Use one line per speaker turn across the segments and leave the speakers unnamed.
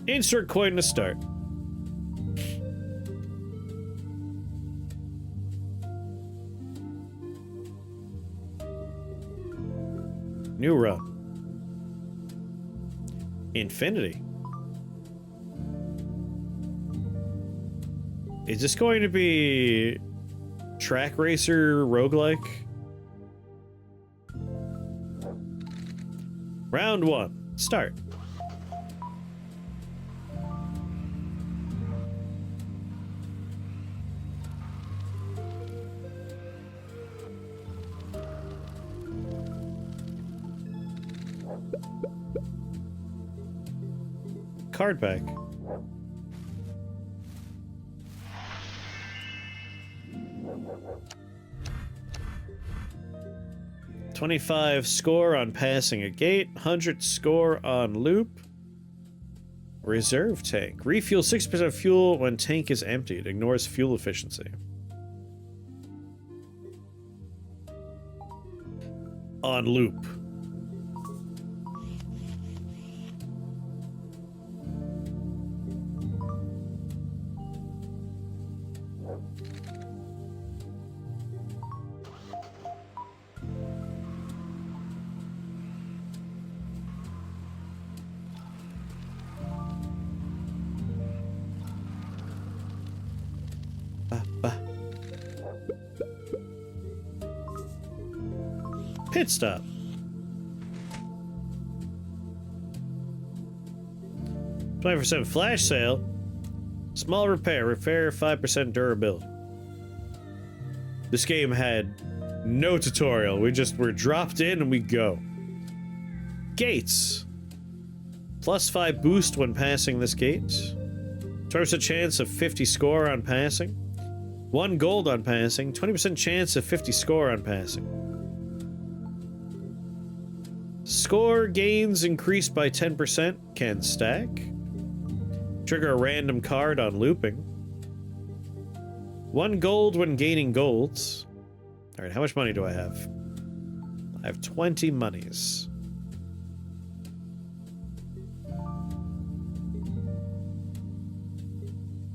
Insert coin to start. New run. Infinity. Is this going to be track racer roguelike? Round 1. Start. Card back. $25 score on passing a gate, 100 score on loop. Reserve tank. Refuel 6% fuel when tank is emptied. Ignores fuel efficiency. On loop. Pit stop. 20% flash sale. Small repair. Repair 5% durability. This game had no tutorial. We just were dropped in and we go. Gates. +5 boost when passing this gate. 20% chance of 50 score on passing. 1 gold on passing. 20% chance of 50 score on passing. Score gains increased by 10%. Can stack. Trigger a random card on looping. 1 gold when gaining golds. Alright, how much money do I have? I have 20 monies.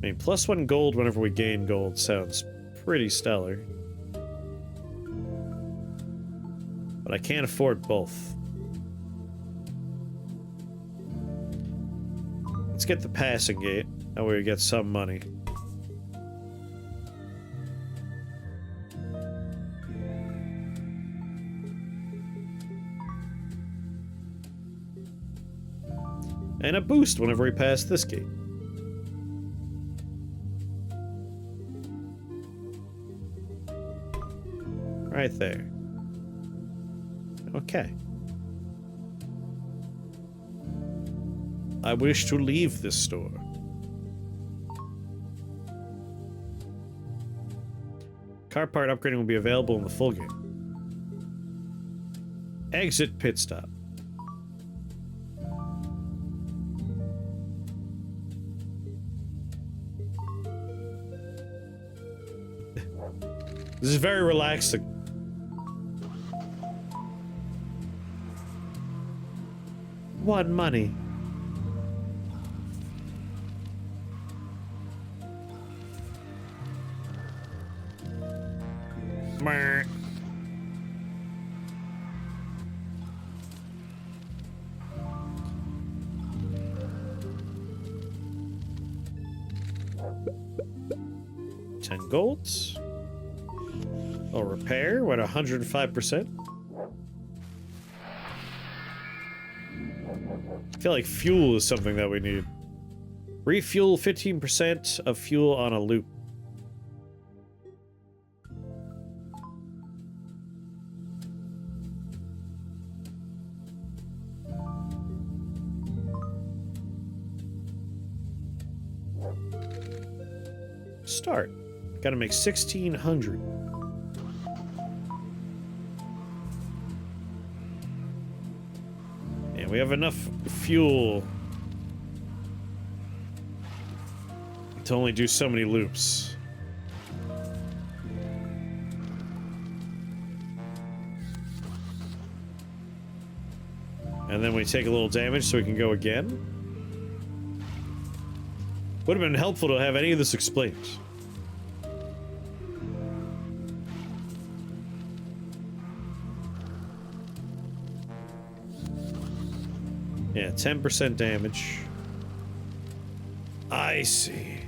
I mean, +1 gold whenever we gain gold sounds pretty stellar. But I can't afford both. Let's get the passing gate. That way we get some money. And a boost whenever we pass this gate. Right there. Okay. I wish to leave this store. Car part upgrading will be available in the full game. Exit pit stop. This is very relaxing. One money. $10 golds. A repair, what, 105%? I feel like fuel is something that we need. Refuel 15% of fuel on a loop. Start. Gotta make 1,600. Yeah, we have enough fuel to only do so many loops. And then we take a little damage so we can go again. Would have been helpful to have any of this explained. Yeah, 10% damage. I see.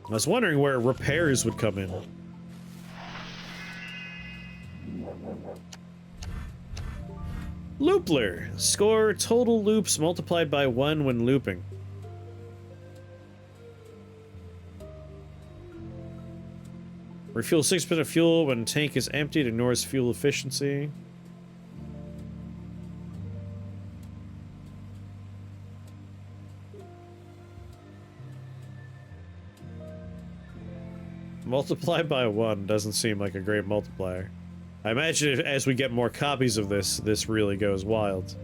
I was wondering where repairs would come in. Loopler. Score total loops multiplied by 1 when looping. Refuel 6% of fuel when tank is emptied. Ignores fuel efficiency. Multiply by 1 doesn't seem like a great multiplier. I imagine if, as we get more copies of this, this really goes wild.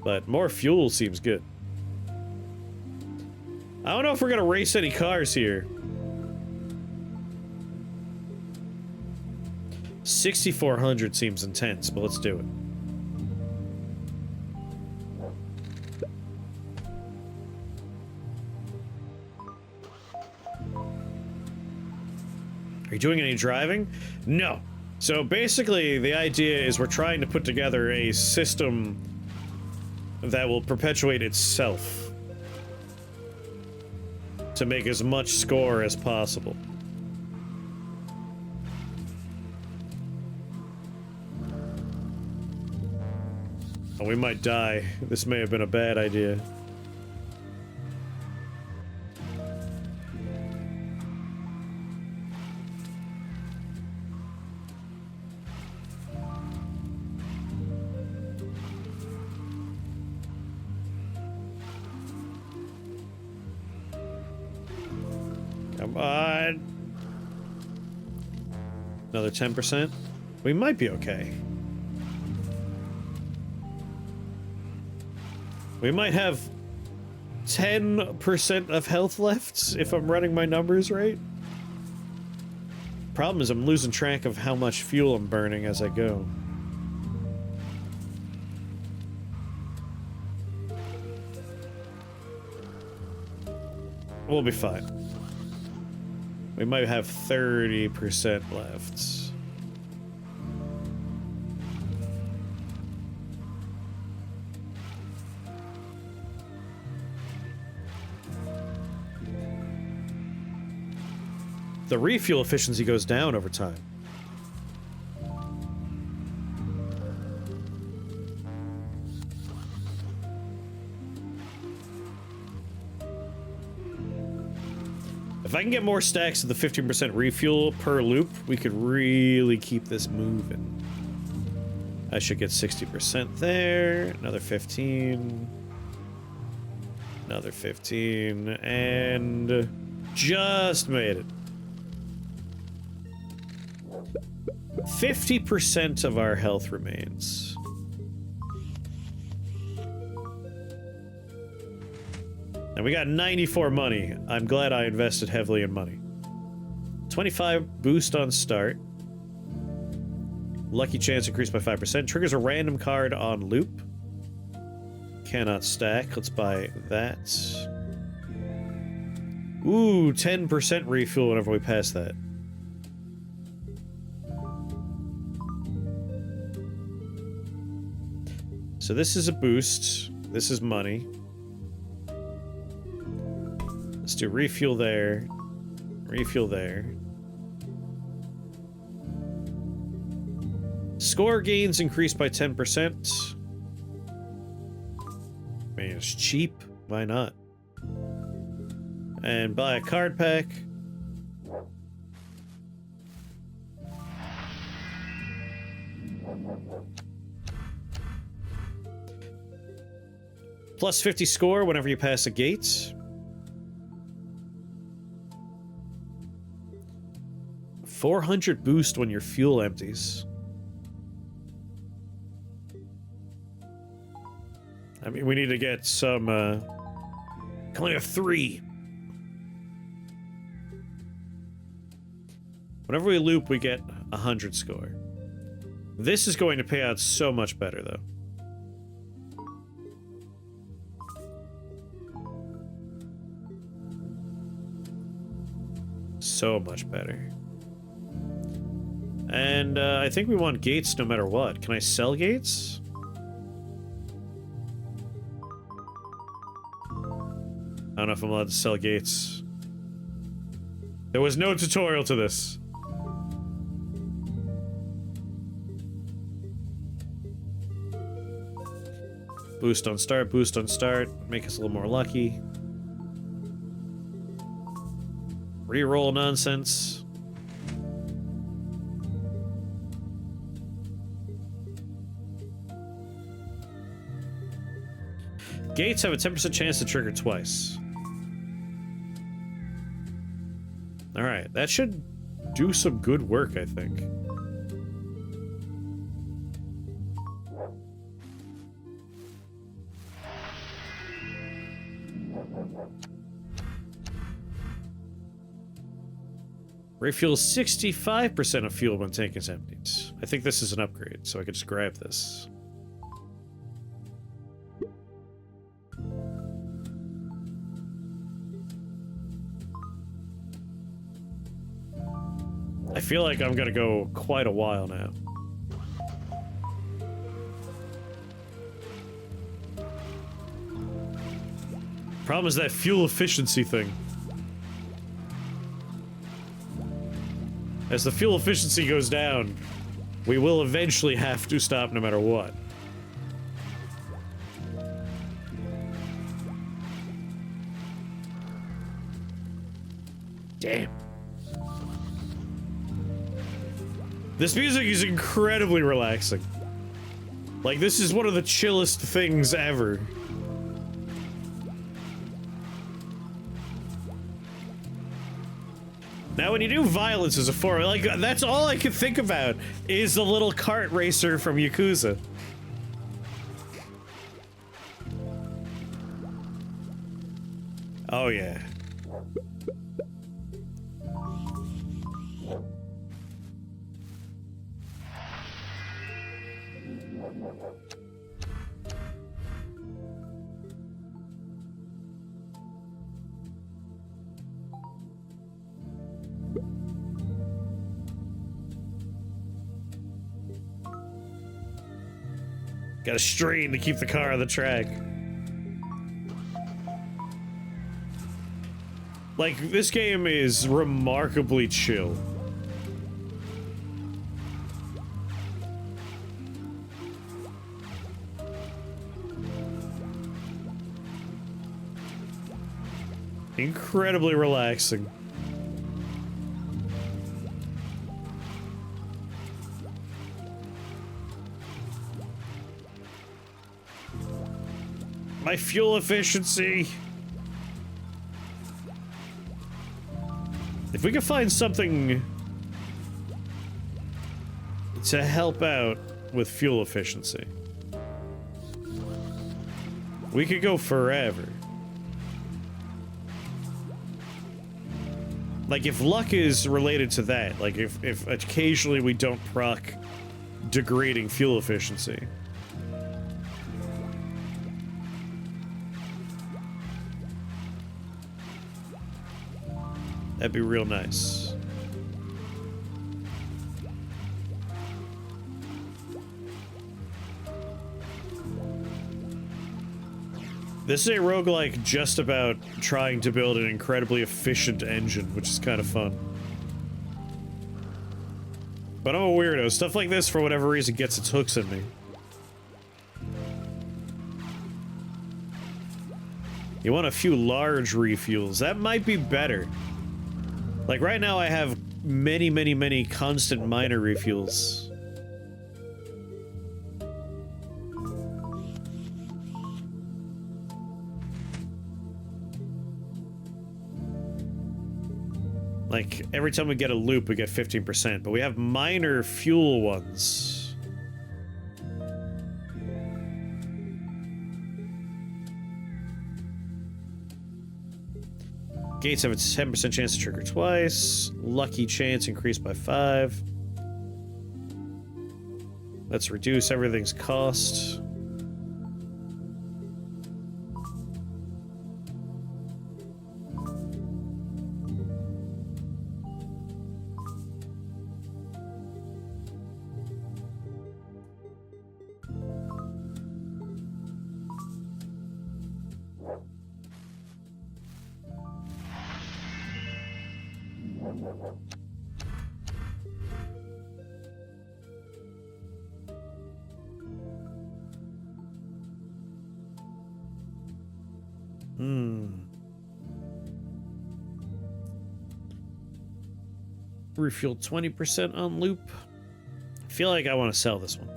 But more fuel seems good. I don't know if we're gonna race any cars here. 6,400 seems intense, but let's do it. Are you doing any driving? No. So basically, the idea is we're trying to put together a system that will perpetuate itself to make as much score as possible. Oh, we might die. This may have been a bad idea. Come on. Another 10%? We might be okay. We might have 10% of health left, if I'm running my numbers right. Problem is I'm losing track of how much fuel I'm burning as I go. We'll be fine. We might have 30% left. The refuel efficiency goes down over time. If I can get more stacks of the 15% refuel per loop, we could really keep this moving. I should get 60% there, another 15, another 15, and just made it. 50% of our health remains. And we got 94 money. I'm glad I invested heavily in money. 25 boost on start. Lucky chance increased by 5%. Triggers a random card on loop. Cannot stack. Let's buy that. Ooh, 10% refuel whenever we pass that. So this is a boost. This is money. Let's do refuel there. Refuel there. Score gains increased by 10%. I mean, it's cheap. Why not? And buy a card pack. Plus 50 score whenever you pass a gate. 400 boost when your fuel empties. I mean, we need to get some, can only have 3. Whenever we loop, we get 100 score. This is going to pay out so much better, though. So much better. And I think we want gates no matter what. Can I sell gates? I don't know if I'm allowed to sell gates. There was no tutorial to this. Boost on start, boost on start. Make us a little more lucky. Reroll nonsense. Gates have a 10% chance to trigger twice. Alright, that should do some good work, I think. Refuel 65% of fuel when tank is emptied. I think this is an upgrade, so I could just grab this. I feel like I'm gonna go quite a while now. Problem is that fuel efficiency thing. As the fuel efficiency goes down, we will eventually have to stop no matter what. Damn. This music is incredibly relaxing. Like, this is one of the chillest things ever. Now, when you do violence as a form, like, that's all I could think about is the little kart racer from Yakuza. Oh, yeah. Got to strain to keep the car on the track. Like, this game is remarkably chill. Incredibly relaxing. My fuel efficiency. If we could find something to help out with fuel efficiency, we could go forever. Like, if luck is related to that, like if occasionally we don't proc degrading fuel efficiency, that'd be real nice. This is a roguelike just about trying to build an incredibly efficient engine, which is kind of fun. But I'm a weirdo. Stuff like this, for whatever reason, gets its hooks in me. You want a few large refuels. That might be better. Like, right now I have many constant minor refuels. Like, every time we get a loop, we get 15%, but we have minor fuel ones. Gates have a 10% chance to trigger twice. Lucky chance increased by 5. Let's reduce everything's cost. refuel 20% on loop. I feel like I want to sell this one.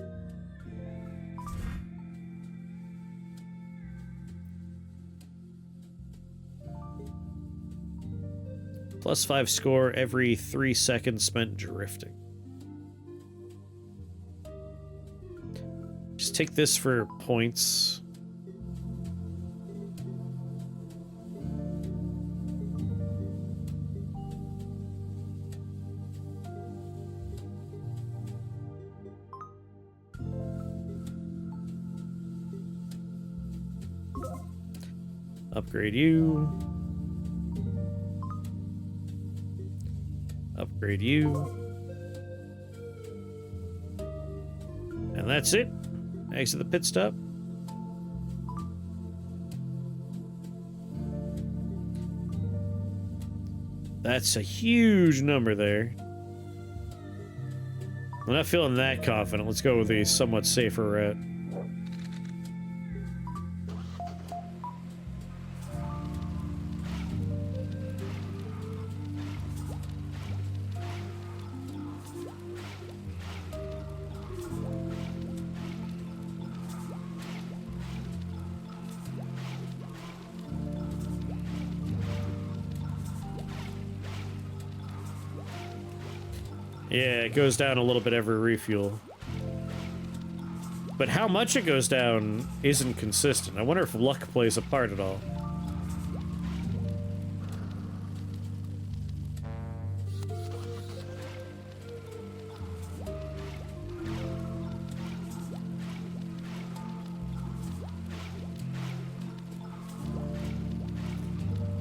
+5 score every 3 seconds spent drifting. Just take this for points. Upgrade you. Upgrade you. And that's it. Exit the pit stop. That's a huge number there. I'm not feeling that confident. Let's go with the somewhat safer route. Yeah, it goes down a little bit every refuel. But how much it goes down isn't consistent. I wonder if luck plays a part at all.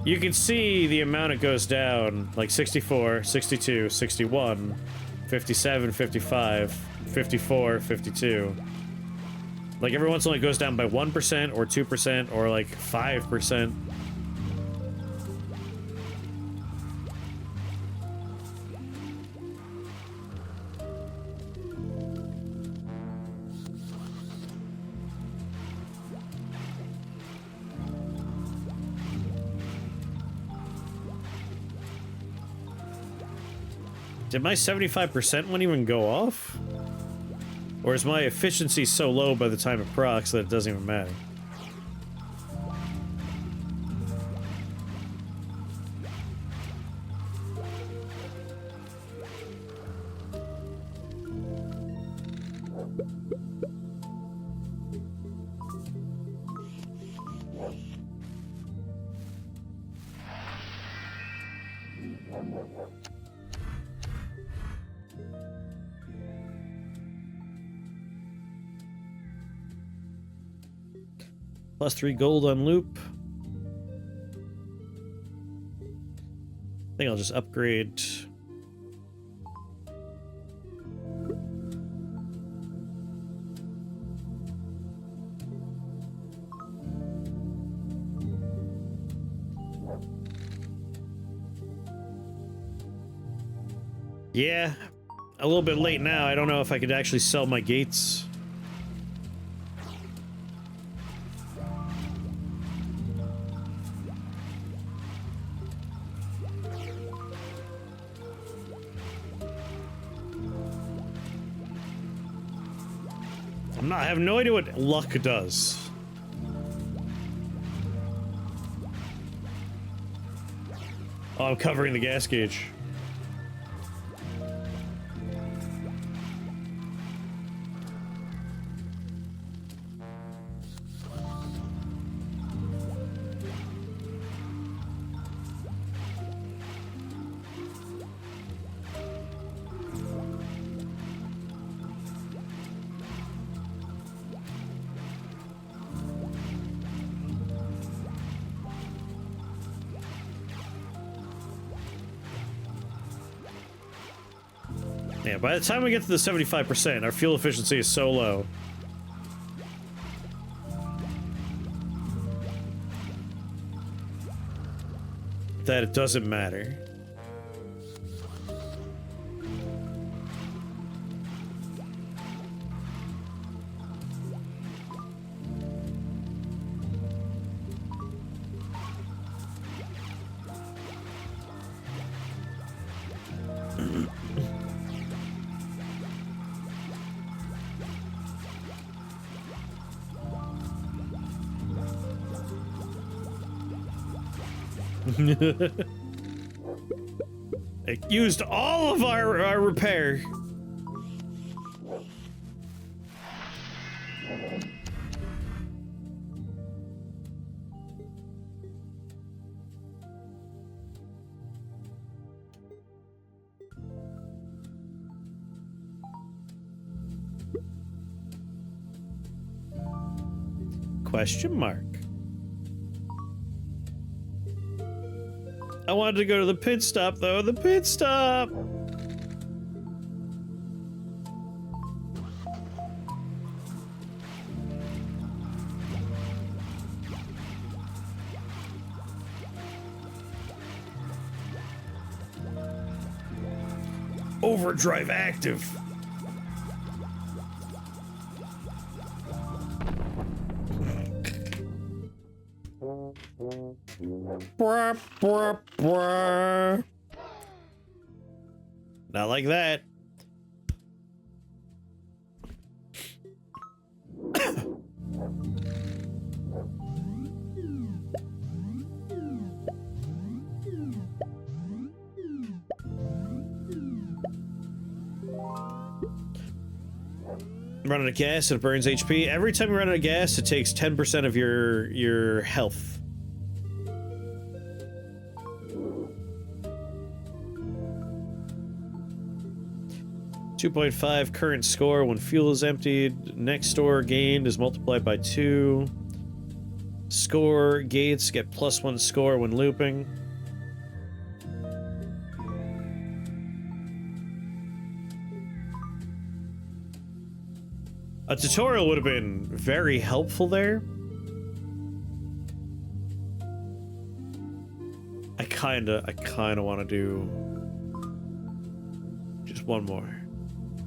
You can see the amount it goes down, like 64, 62, 61, 57, 55, 54, 52. Like every once in a while it goes down by 1% or 2% or like 5%. Did my 75% one even go off? Or is my efficiency so low by the time it procs that it doesn't even matter? +3 gold on loop. I think I'll just upgrade. Yeah, a little bit late now. I don't know if I could actually sell my gates. I have no idea what luck does. Oh, I'm covering the gas gauge. Yeah, by the time we get to the 75%, our fuel efficiency is so low. That it doesn't matter. It used all of our repair. Question mark. I wanted to go to the pit stop, though. The pit stop! Overdrive active. Not like that. Run out of gas, it burns HP. Every time you run out of gas, it takes 10% of your health. .5 current score when fuel is emptied. Next score gained is multiplied by 2. Score gates get +1 score when looping. A tutorial would have been very helpful there. I kinda want to do just one more.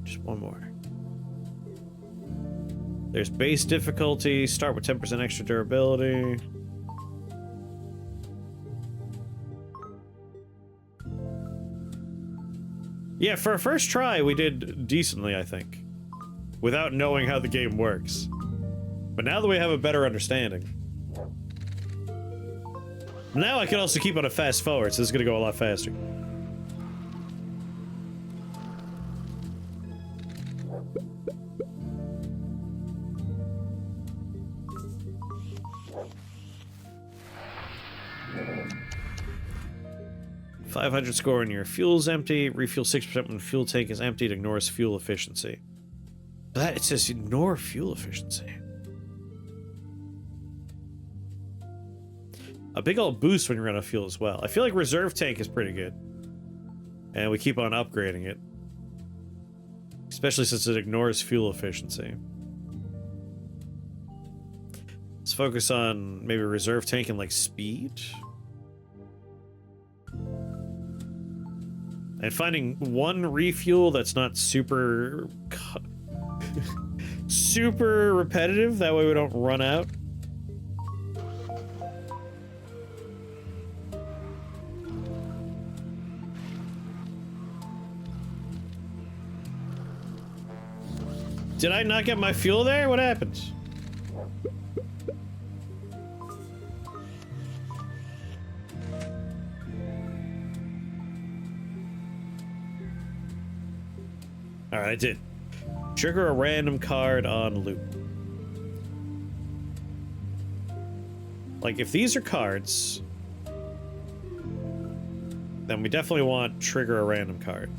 Just one more. There's base difficulty. Start with 10% extra durability. Yeah, for our first try, we did decently, I think. Without knowing how the game works. But now that we have a better understanding. Now I can also keep on a fast forward, so this is gonna go a lot faster. .500 score when your fuel's empty. Refuel 6% when fuel tank is empty. It ignores fuel efficiency. But that, it says ignore fuel efficiency. A big old boost when you run out of fuel as well. I feel like reserve tank is pretty good. And we keep on upgrading it. Especially since it ignores fuel efficiency. Let's focus on maybe reserve tank and like speed. And finding one refuel that's not super super repetitive, that way we don't run out. Did I not get my fuel there? What happened? Alright, I did. Trigger a random card on loop. Like, if these are cards, then we definitely want trigger a random card.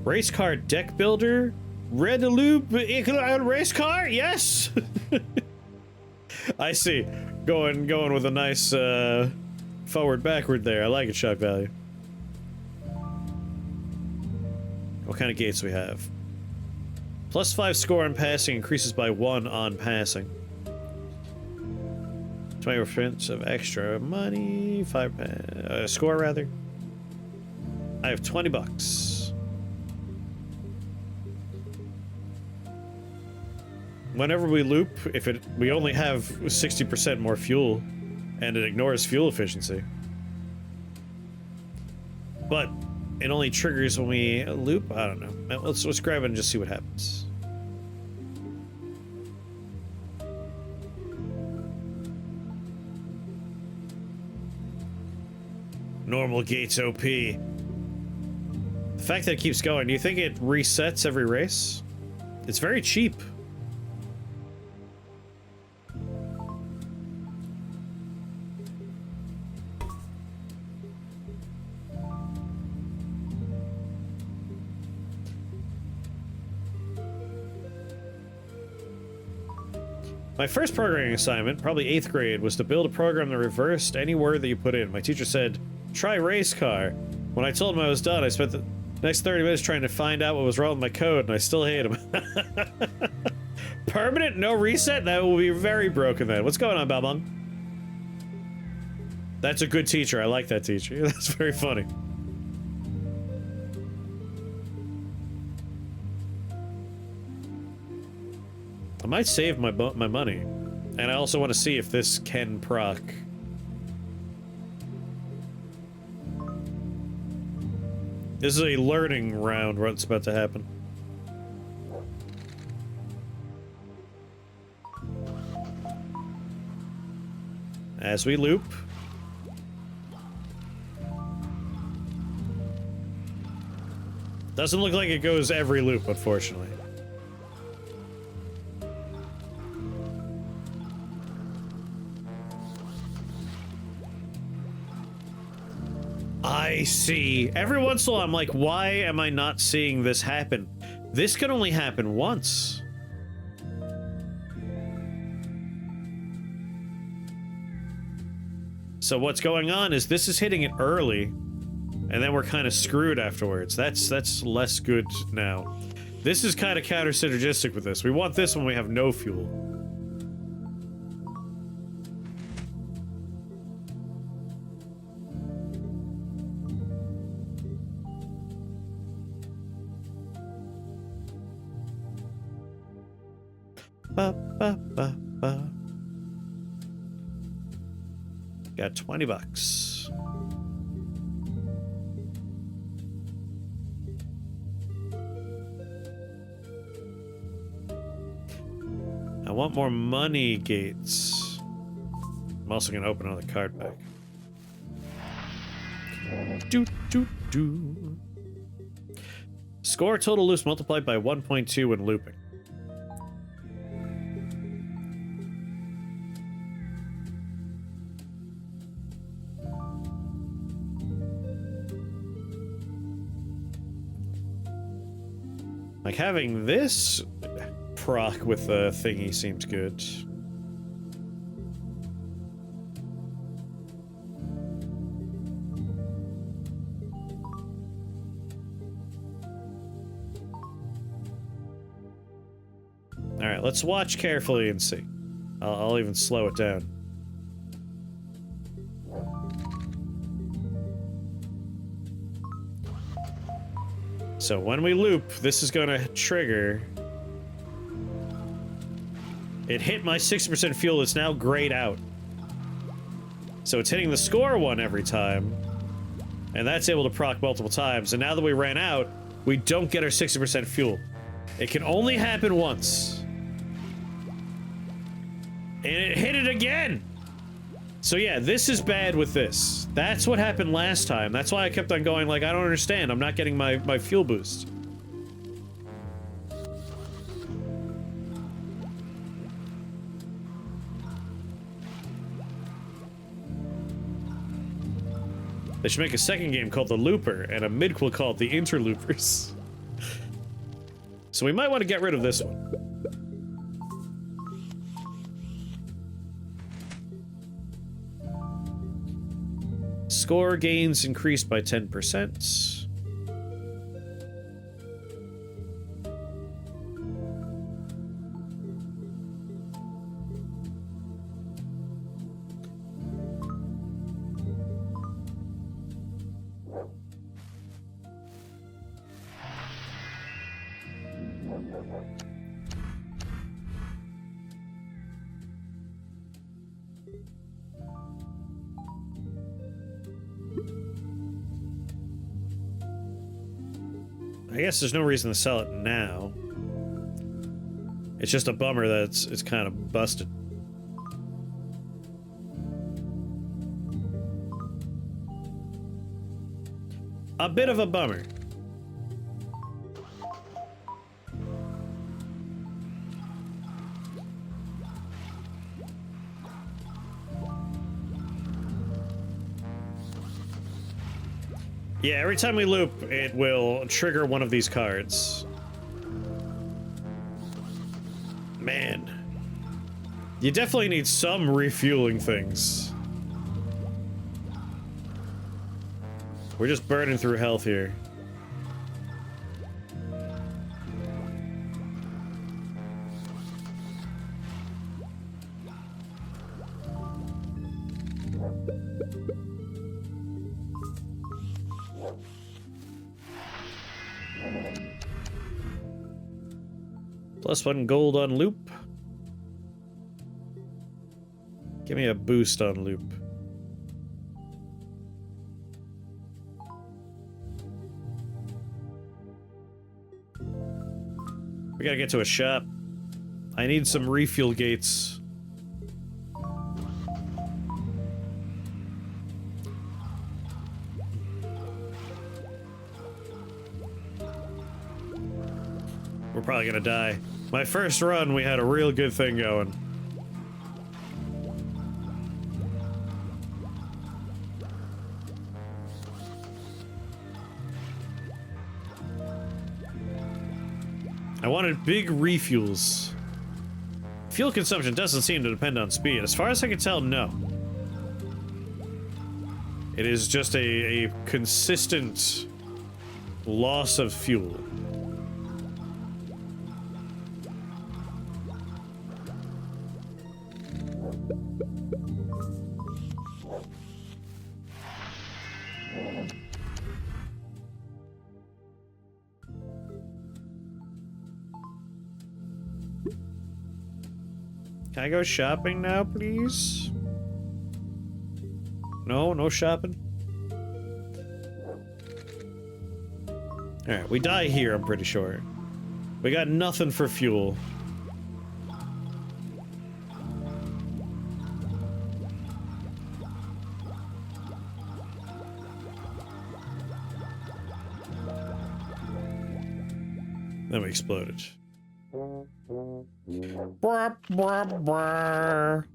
Race car deck builder? Red loop race car? Yes! I see. Going with a nice forward backward there. I like it, shock value. What kind of gates do we have? +5 score on passing increases by 1 on passing. 20% of extra money. 5 score rather. I have 20 bucks. Whenever we loop, we only have 60% more fuel, and it ignores fuel efficiency. But it only triggers when we loop. I don't know. Let's grab it and just see what happens. Normal gates OP. The fact that it keeps going, do you think it resets every race? It's very cheap. My first programming assignment, probably 8th grade, was to build a program that reversed any word that you put in. My teacher said, try race car. When I told him I was done, I spent the next 30 minutes trying to find out what was wrong with my code, and I still hate him. Permanent? No reset? That will be very broken then. What's going on, Balbong? That's a good teacher. I like that teacher. That's very funny. I might save my money, and I also want to see if this can proc. This is a learning round, what's about to happen. As we loop. Doesn't look like it goes every loop, unfortunately. I see. Every once in a while, I'm like, why am I not seeing this happen? This can only happen once. So what's going on is this is hitting it early, and then we're kind of screwed afterwards. That's less good now. This is kind of counter-synergistic with this. We want this when we have no fuel. Ba, ba, ba, ba. Got 20 bucks. I want more money gates. I'm also gonna open another card pack. Do, do, do. Score total loops multiplied by 1.2 when looping. Like, having this proc with the thingy seems good. Alright, let's watch carefully and see. I'll even slow it down. So when we loop, this is gonna trigger. It hit my 60% fuel, it's now grayed out. So it's hitting the score one every time. And that's able to proc multiple times. And now that we ran out, we don't get our 60% fuel. It can only happen once. And it hit it again! So yeah, this is bad with this. That's what happened last time. That's why I kept on going like, I don't understand. I'm not getting my fuel boost. They should make a second game called the Looper and a midquel called the Interloopers. So we might want to get rid of this one. Score gains increased by 10%. I guess there's no reason to sell it now. It's just a bummer that it's kind of busted. a bit of a bummer. Yeah, every time we loop, it will trigger one of these cards. Man. You definitely need some refueling things. We're just burning through health here. +1 gold on loop. Give me a boost on loop. We gotta get to a shop. I need some refuel gates. We're probably gonna die. My first run, we had a real good thing going. I wanted big refuels. Fuel consumption doesn't seem to depend on speed. As far as I can tell, no. It is just a consistent loss of fuel. Can I go shopping now, please? No, no shopping? Alright, we die here, I'm pretty sure. We got nothing for fuel. Then we exploded. Brr, brr, brr.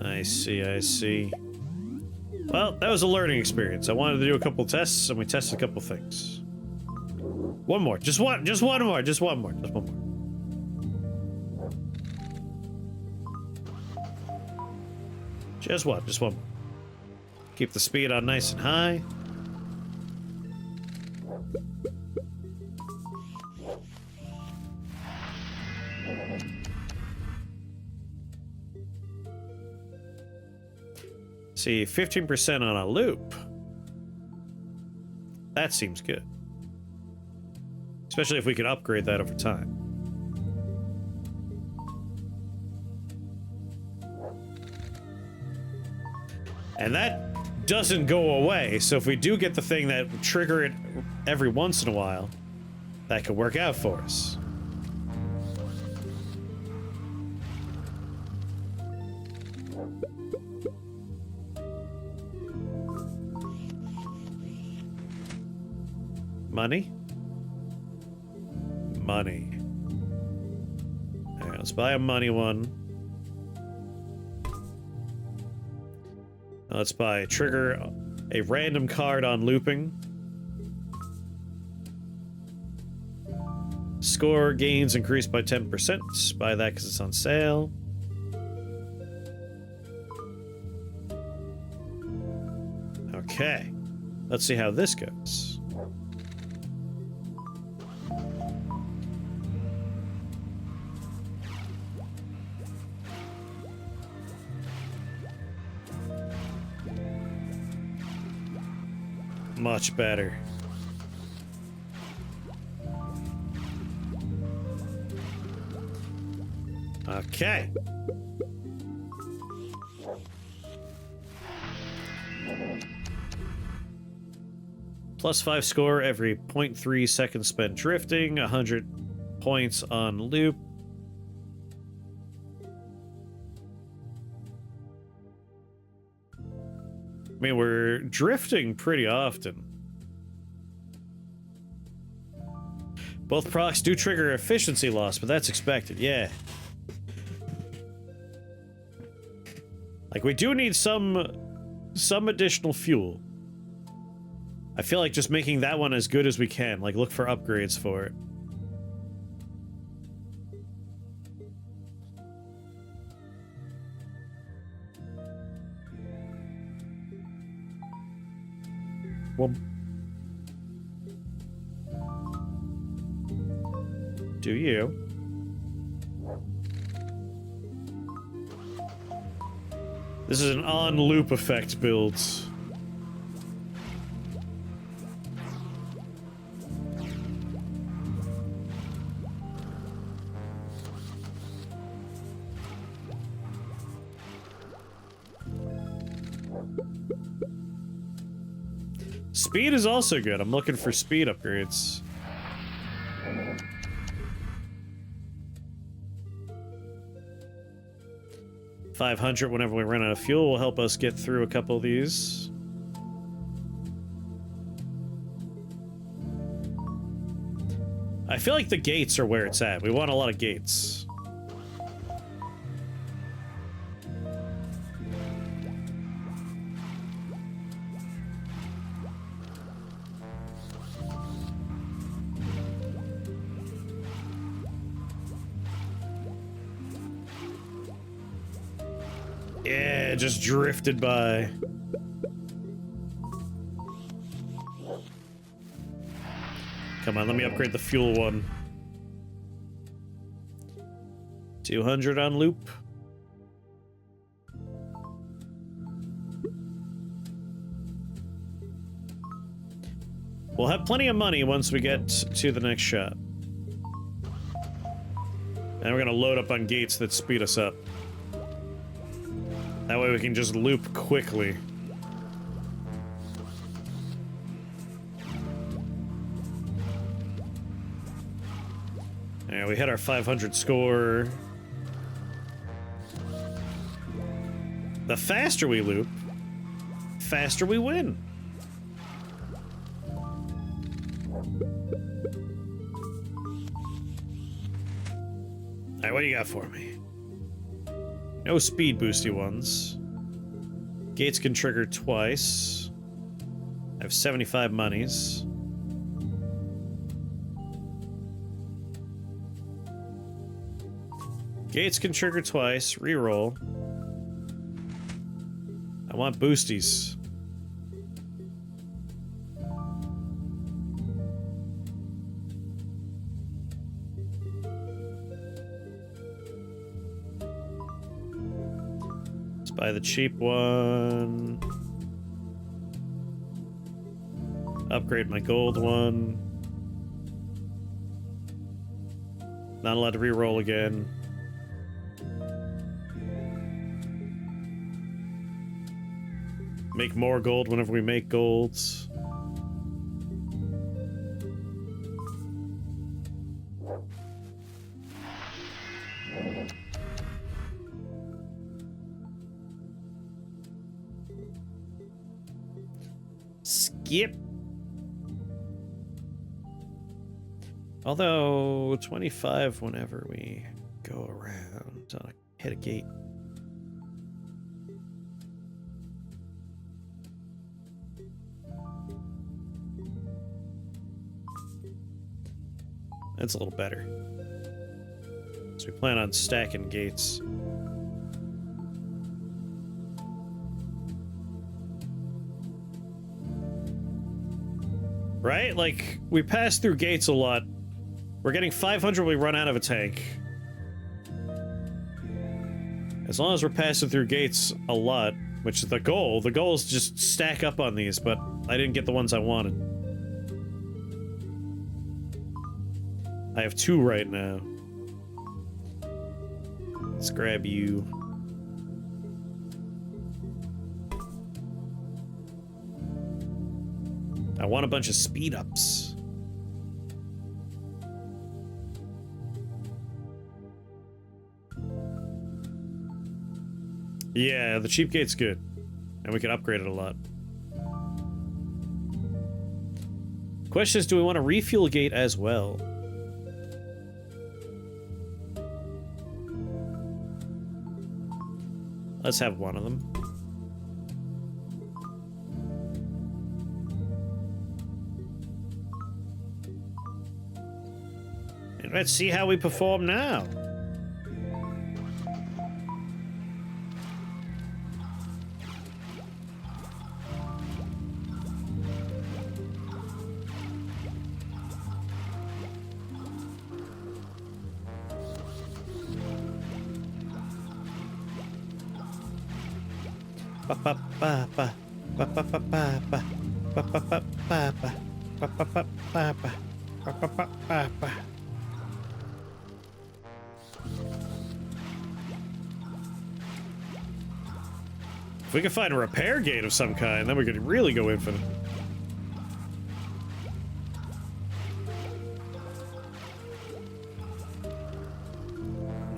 I see, I see. Well, that was a learning experience. I wanted to do a couple tests, and we tested a couple things. One more. Just one more. Just one more. Just one more. Just one more. Keep the speed on nice and high. See, 15% on a loop. That seems good. Especially if we could upgrade that over time. And that doesn't go away, so if we do get the thing that would trigger it every once in a while, that could work out for us. Money? Money. Alright, let's buy a money one. Let's buy trigger a random card on looping. Score gains increased by 10%. Buy that because it's on sale. Okay. Let's see how this goes. Much better. Okay. +5 score every 0.3 seconds spent drifting, 100 points on loop. I mean, we're drifting pretty often. Both procs do trigger efficiency loss, but that's expected, yeah. Like, we do need some additional fuel. I feel like just making that one as good as we can. Like, look for upgrades for it. Well, do you? This is an on-loop effect build. Speed is also good. I'm looking for speed upgrades. $500 whenever we run out of fuel will help us get through a couple of these. I feel like the gates are where it's at. We want a lot of gates. Yeah, just drifted by. Come on, let me upgrade the fuel one. 200 on loop. We'll have plenty of money once we get to the next shop. And we're gonna load up on gates that speed us up. That way we can just loop quickly. Yeah, we hit our 500 score. The faster we loop, faster we win. Alright, what do you got for me? No speed boosty ones. Gates can trigger twice. I have 75 monies. Gates can trigger twice. Reroll. I want boosties. Buy the cheap one. Upgrade my gold one. Not allowed to re-roll again. Make more gold whenever we make golds. Skip. Although 25 whenever we go around, hit a gate. That's a little better. So we plan on stacking gates. Right? Like, we pass through gates a lot. We're getting 500 when we run out of a tank. As long as we're passing through gates a lot, which is the goal. The goal is just stack up on these, but I didn't get the ones I wanted. I have 2 right now. Let's grab you. I want a bunch of speed ups. Yeah, the cheap gate's good. And we can upgrade it a lot. Question is, do we want a refuel gate as well? Let's have one of them. And let's see how we perform now. If we could find a repair gate of some kind, then we could really go infinite.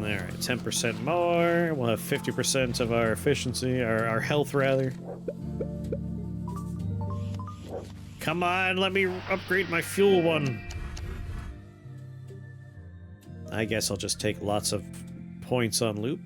Alright, 10% more. We'll have 50% of our efficiency, our health, rather. Come on, let me upgrade my fuel one. I guess I'll just take lots of points on loop.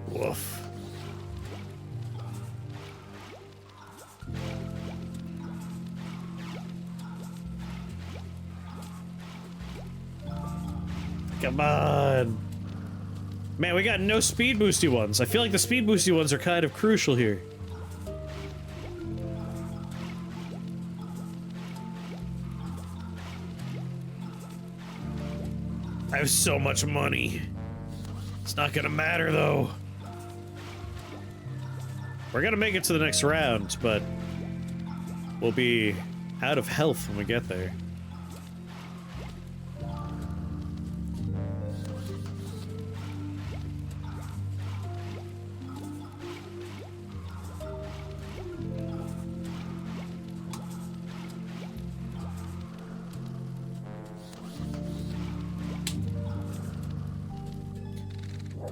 Woof. Come on. Man, we got no speed boosty ones. I feel like the speed boosty ones are kind of crucial here. I have so much money. It's not gonna matter, though. We're gonna make it to the next round, but we'll be out of health when we get there.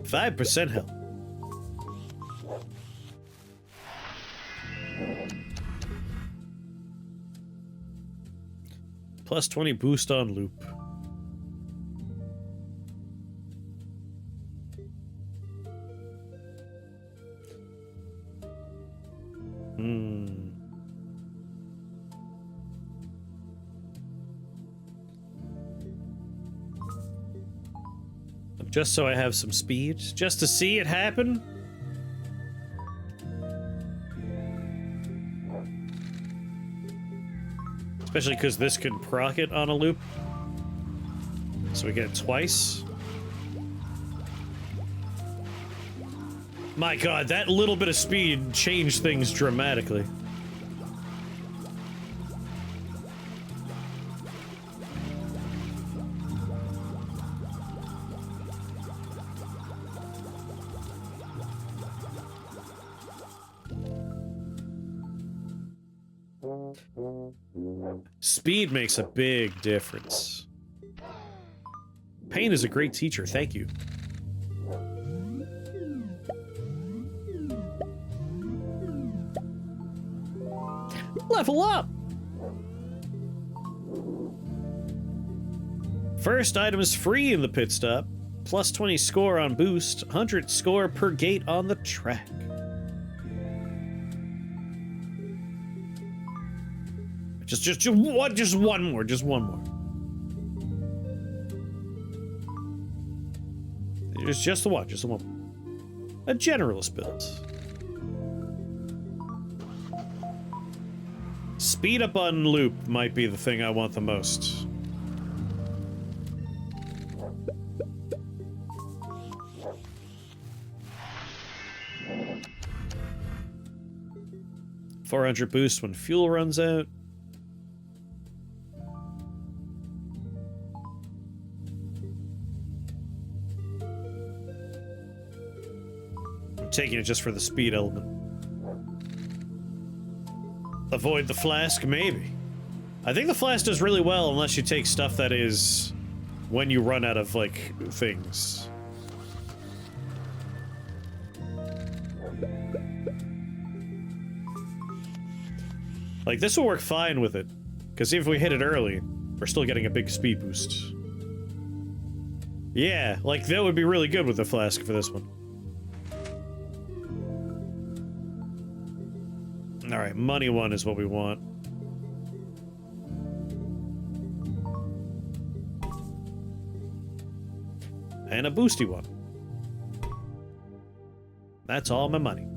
%5 health. Plus 20 boost on loop. Just so I have some speed, just to see it happen. Especially because this can proc it on a loop. So we get it twice. My god, that little bit of speed changed things dramatically. Speed makes a big difference. Pain is a great teacher, thank you. Level up! First item is free in the pit stop. Plus 20 score on boost, 100 score per gate on the track. Just one more. Just the one. A generalist build. Speed up on loop might be the thing I want the most. $400 boost when fuel runs out. taking it just for the speed element. Avoid the flask, maybe. I think the flask does really well unless you take stuff that is when you run out of, like, things. Like, this will work fine with it. Because if we hit it early, we're still getting a big speed boost. Yeah, like, that would be really good with the flask for this one. Alright, money one is what we want. And a boosty one. That's all my money.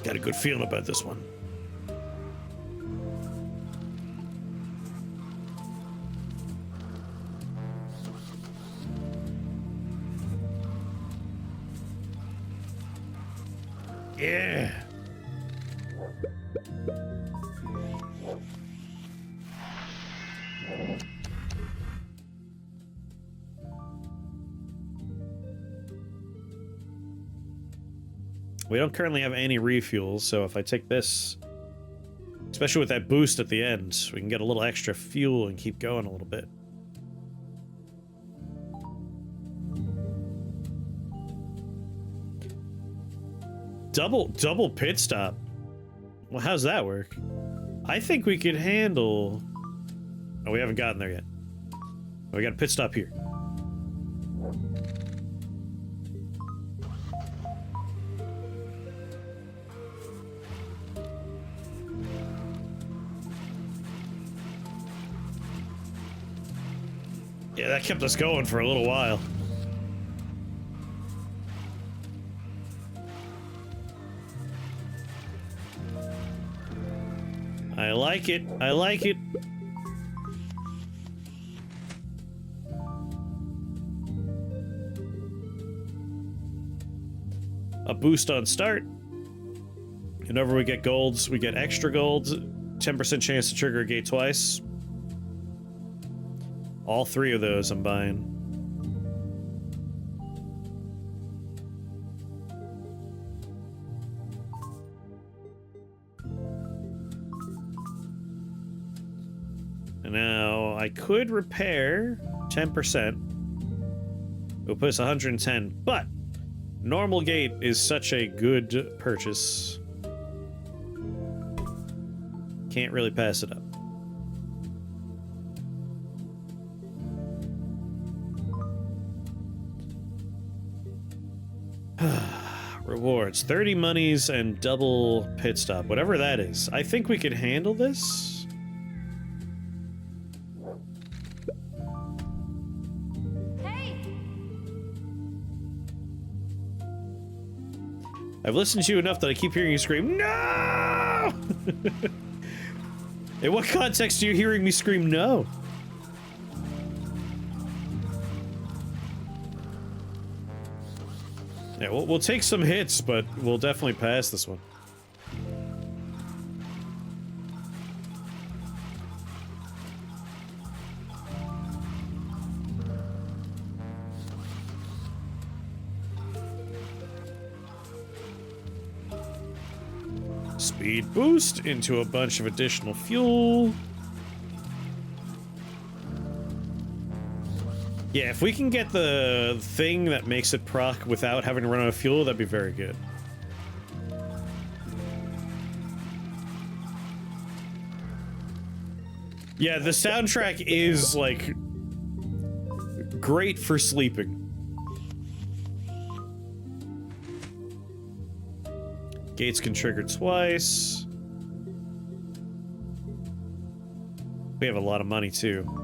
Got a good feeling about this one. Yeah. We don't currently have any refuels, so if I take this, especially with that boost at the end, we can get a little extra fuel and keep going a little bit. Double pit stop. Well, how's that work? I think we could handle... Oh, we haven't gotten there yet. Oh, we got a pit stop here. Yeah, that kept us going for a little while. I like it. I like it. A boost on start. Whenever we get golds, we get extra golds. 10% chance to trigger a gate twice. All three of those I'm buying. And now I could repair 10%. It'll put us 110, but normal gate is such a good purchase. Can't really pass it up. Rewards. 30 monies and double pit stop. Whatever that is. I think we could handle this.
Hey!
I've listened to you enough that I keep hearing you scream, no! In what context are you hearing me scream no? Yeah, we'll take some hits, but we'll definitely pass this one. Speed boost into a bunch of additional fuel. Yeah, if we can get the thing that makes it proc without having to run out of fuel, that'd be very good. Yeah, the soundtrack is, like, great for sleeping. Gates can trigger twice. We have a lot of money, too.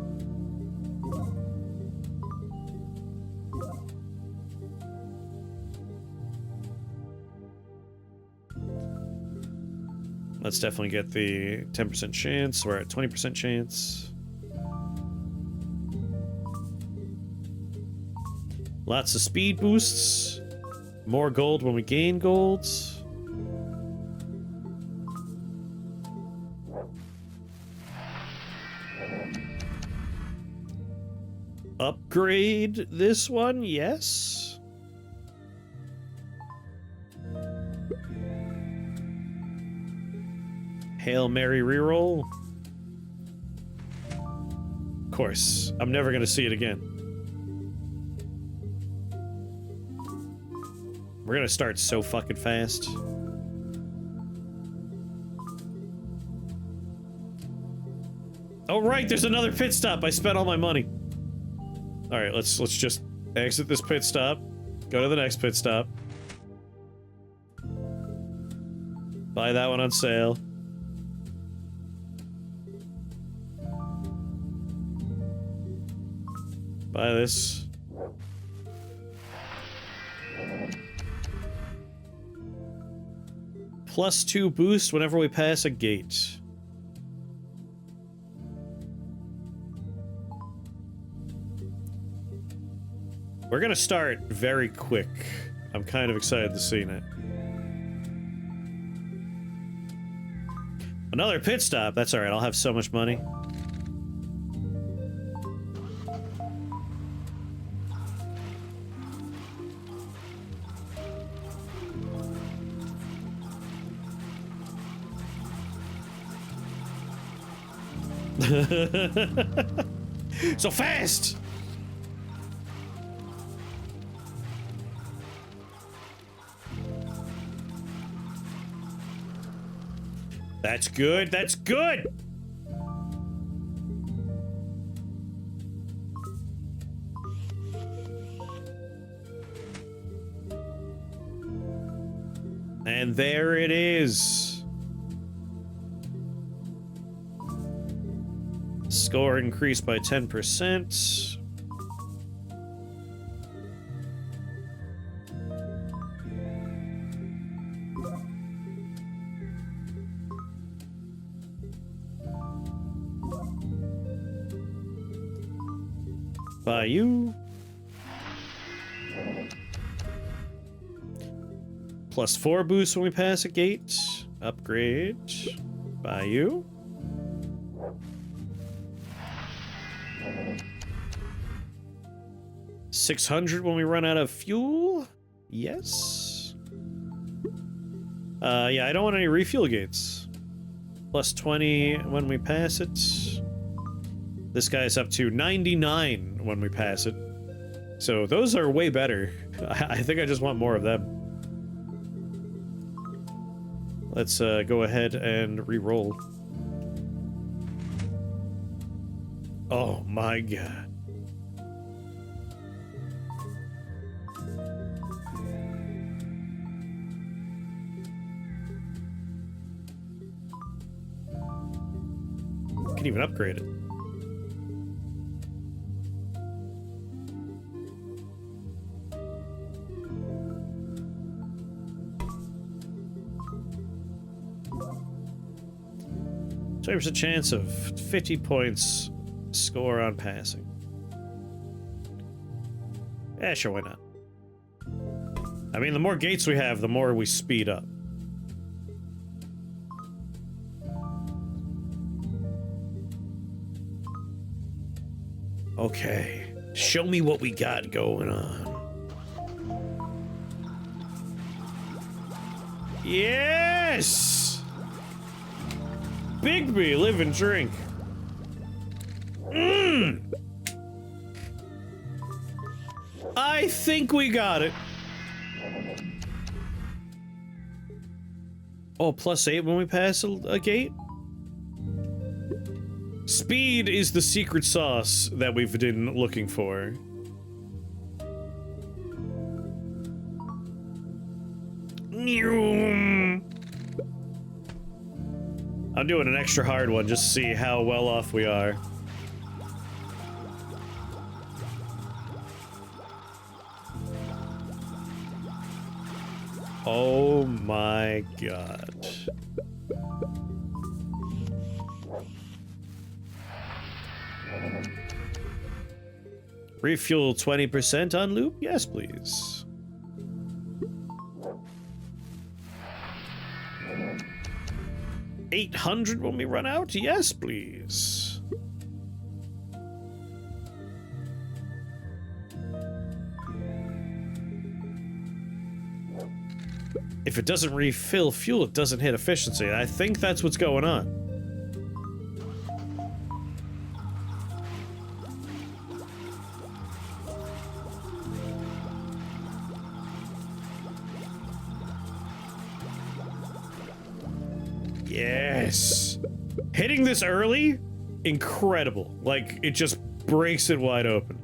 Let's definitely get the 10% chance. We're at 20% chance. Lots of speed boosts. More gold when we gain golds. upgrade this one? Yes. Hail Mary reroll. Of course, I'm never gonna see it again. We're gonna start so fucking fast. Oh right, there's another pit stop. I spent all my money. All right, let's just exit this pit stop. Go to the next pit stop. Buy that one on sale. Buy this. +2 boost whenever we pass a gate. We're gonna start very quick. I'm kind of excited to see it. Another pit stop. That's alright, I'll have so much money. So fast! That's good, that's good! And there it is. Score increased by 10%. By you. +4 boost when we pass a gate. Upgrade. By you. $600 when we run out of fuel. Yes. Yeah, I don't want any refuel gates. +20 when we pass it. This guy's up to 99 when we pass it. So those are way better. I think I just want more of them. Let's go ahead and re-roll. Oh my god. Can even upgrade it. There's a chance of 50 points score on passing. Yeah, sure, why not? I mean, the more gates we have, the more we speed up. Okay, show me what we got going on. Yes! Bigby, live and drink. I think we got it. Oh, +8 when we pass a gate? Speed is the secret sauce that we've been looking for. I'm doing an extra hard one just to see how well off we are. Oh my god. Refuel 20% on loop? Yes, please. $800 when we run out? Yes, please. it doesn't refill fuel, it doesn't hit efficiency. I think that's what's going on. Yes. Hitting this early? Incredible. Like, it just breaks it wide open.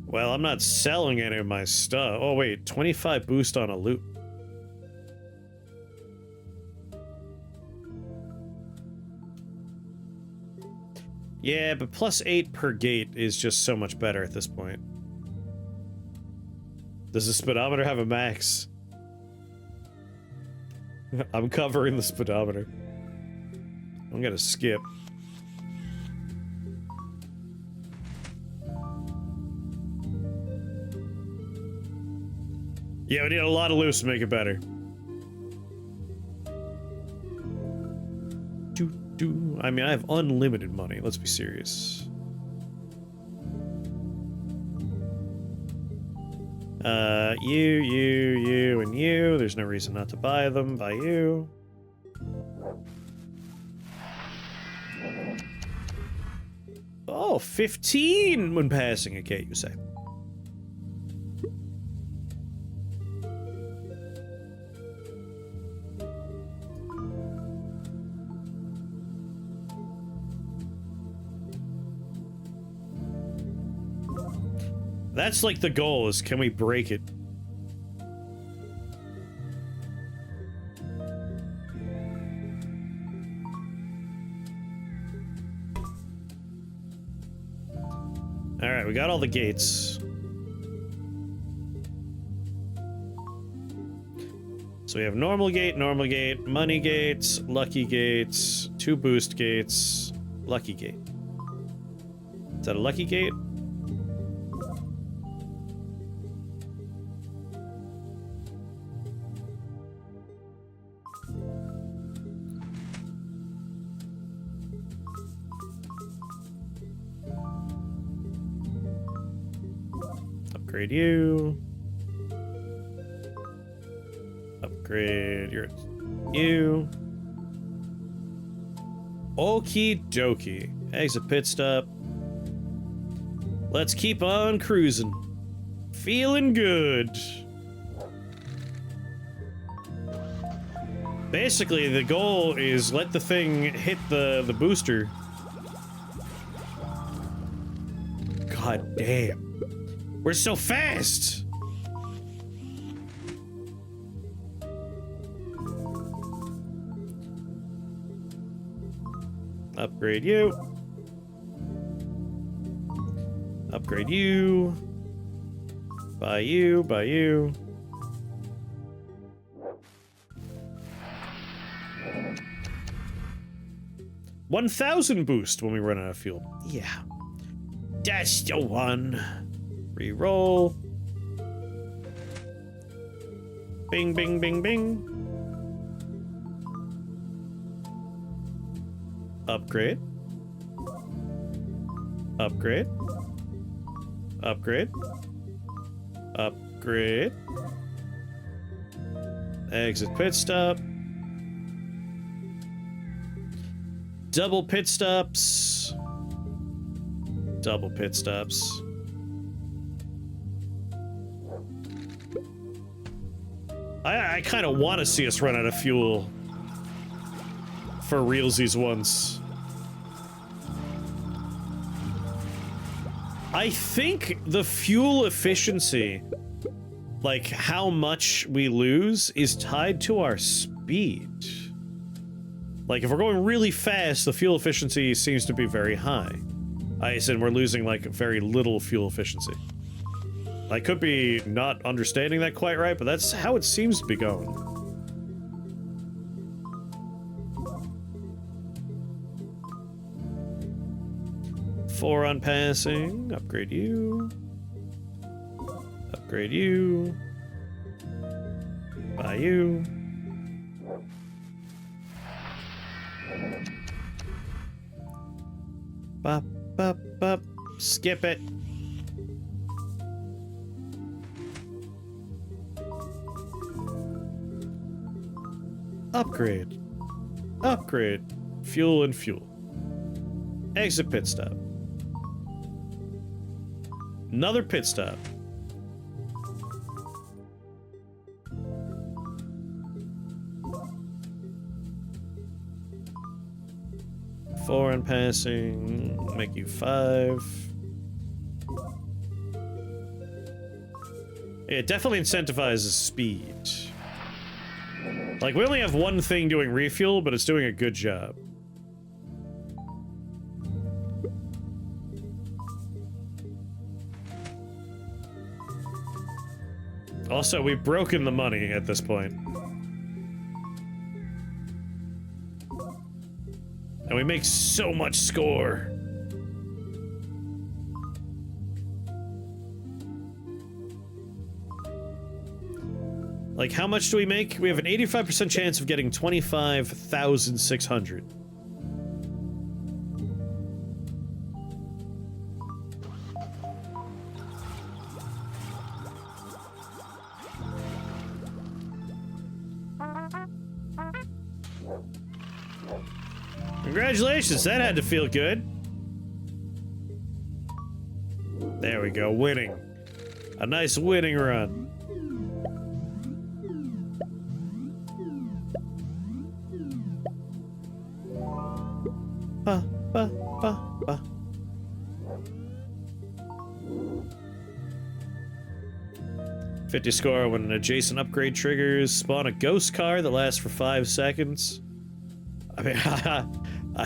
Well, I'm not selling any of my stuff. Oh, wait. 25 boost on a loop. Yeah, but plus 8 per gate is just so much better at this point. Does the speedometer have a max? I'm covering the speedometer. I'm gonna skip. Yeah, we need a lot of loops to make it better. I mean, I have unlimited money. Let's be serious. You, and you. There's no reason not to buy them. Buy you. Oh, 15 when passing a gate, you say? That's like the goal, is can we break it? Alright, we got all the gates. So we have normal gate, money gates, lucky gates, 2 boost gates, lucky gate. Is that a lucky gate? Upgrade you. Upgrade you. Okie dokie. Exit pit stop. Let's keep on cruising. Feeling good. Basically, the goal is let the thing hit the booster. God damn. We're so fast! Upgrade you. Upgrade you. Buy you, buy you. $1,000 boost when we run out of fuel. Yeah. That's the one. Reroll. Bing, bing, bing, bing. Upgrade. Upgrade. Upgrade. Upgrade. Exit pit stop. Double pit stops. Double pit stops. I kind of want to see us run out of fuel for realsies once. I think the fuel efficiency, like how much we lose, is tied to our speed. Like if we're going really fast, the fuel efficiency seems to be very high. I said we're losing like very little fuel efficiency. I could be not understanding that quite right, but that's how it seems to be going. Four on passing. Upgrade you. Upgrade you. Buy you. Bop, bop, bop. Skip it. Upgrade. Upgrade. Fuel and fuel. Exit pit stop. Another pit stop. Four on passing. Make you 5. It definitely incentivizes speed. Like, we only have one thing doing refuel, but it's doing a good job. Also, we've broken the money at this point. And we make so much score. Like, how much do we make? We have an 85% chance of getting 25,600. Congratulations, that had to feel good. There we go, winning. A nice winning run. Ba, ba, ba, ba. $50 score when an adjacent upgrade triggers. Spawn a ghost car that lasts for 5 seconds. I mean, I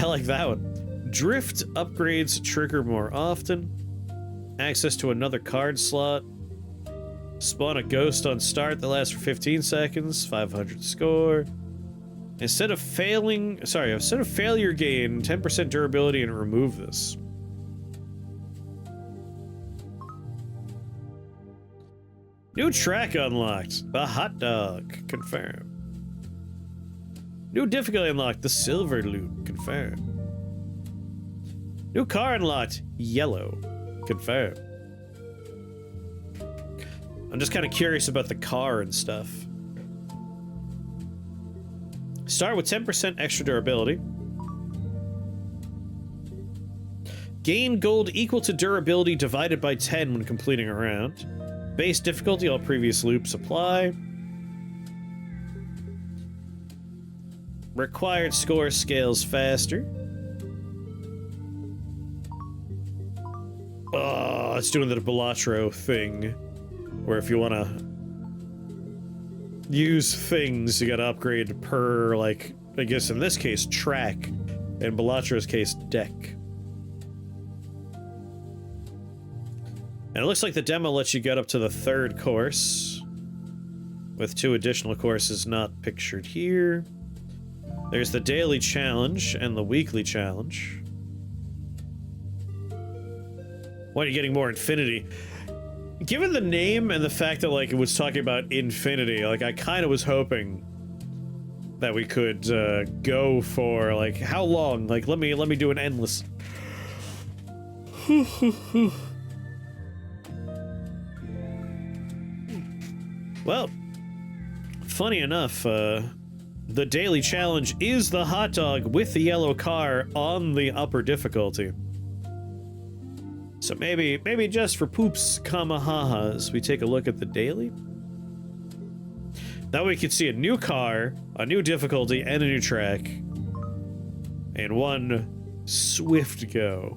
like that one. Drift upgrades trigger more often. Access to another card slot. Spawn a ghost on start that lasts for 15 seconds. 500 score. Instead of failure gain 10% durability and remove this. New track unlocked. The hot dog. Confirm. New difficulty unlocked. The silver loop. Confirm. New car unlocked. Yellow. Confirm. I'm just kind of curious about the car and stuff. Start with 10% extra durability. Gain gold equal to durability divided by 10 when completing a round. Base difficulty, all previous loops apply. Required score scales faster. Oh, it's doing the Balatro thing. Where if you want to use things, you gotta upgrade per, like, I guess in this case, track. In Balatro's case, deck. And it looks like the demo lets you get up to the 3rd course. With 2 additional courses not pictured here. There's the daily challenge and the weekly challenge. Why are you getting more infinity? Given the name and the fact that, like, it was talking about infinity, like, I kind of was hoping that we could go for, like, how long? Like, let me do an endless. Well, funny enough, the daily challenge is the hot dog with the yellow car on the upper difficulty. So maybe just for poops, comma, ha-has, we take a look at the daily. That way we can see a new car, a new difficulty, and a new track. In one swift go.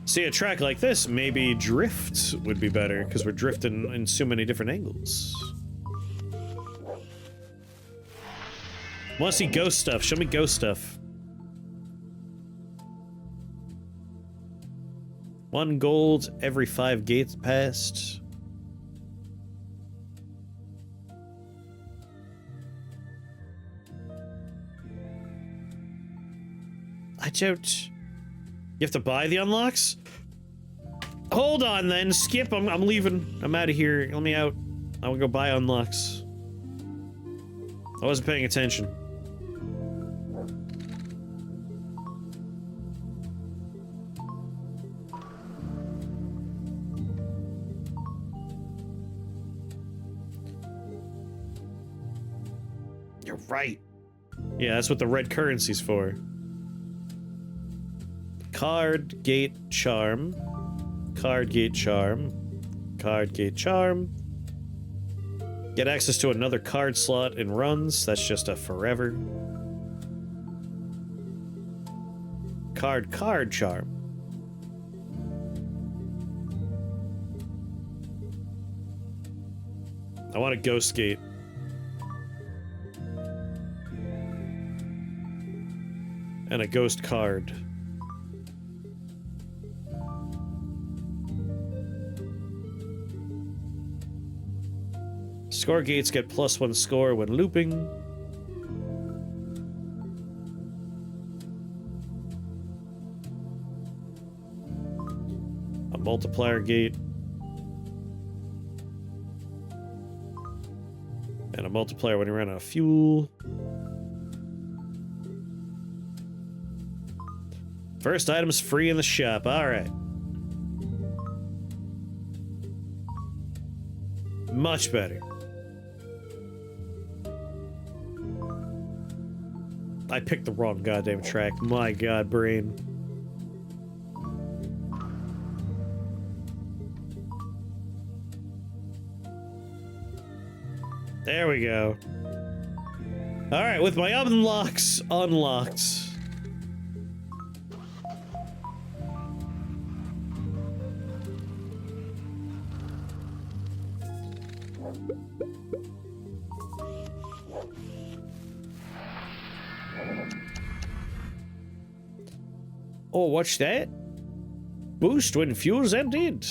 See, a track like this, maybe drift would be better, because we're drifting in so many different angles. Want to see ghost stuff? Show me ghost stuff. 1 gold every 5 gates passed. I don't... You have to buy the unlocks? Hold on then, skip, I'm leaving. I'm out of here, let me out. I will go buy unlocks. I wasn't paying attention. You're right. Yeah, that's what the red currency's for. Card, gate, charm. Card, gate, charm. Card, gate, charm. Get access to another card slot in runs. That's just a forever. Card, card, charm. I want a ghost gate. And a ghost card. Score gates get +1 score when looping. A multiplier gate. And a multiplier when you run out of fuel. First item's free in the shop. Alright. Much better. I picked the wrong goddamn track. My god, brain. There we go. Alright, with my unlocks unlocked. Oh, watch that. Boost when fuel's emptied.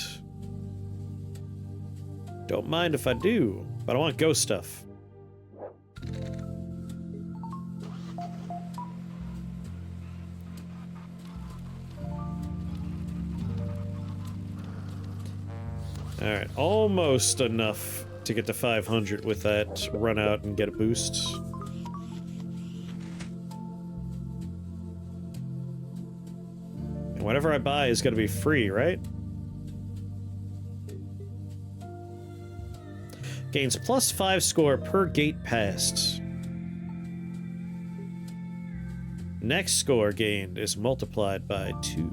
Don't mind if I do, but I want ghost stuff. Alright, almost enough to get to 500 with that run out and get a boost. And whatever I buy is going to be free, right? Gains +5 score per gate passed. Next score gained is multiplied by 2.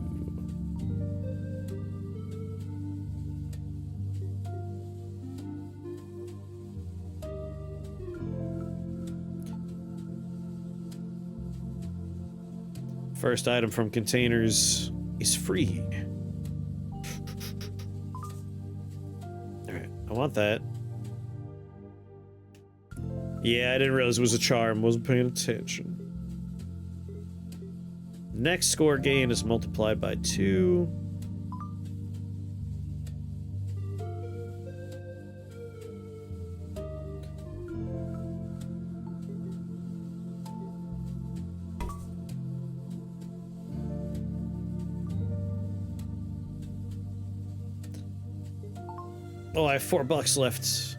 First item from containers is free. Alright, I want that. Yeah, I didn't realize it was a charm. Wasn't paying attention. Next score gain is multiplied by 2. Oh, I have $4 left.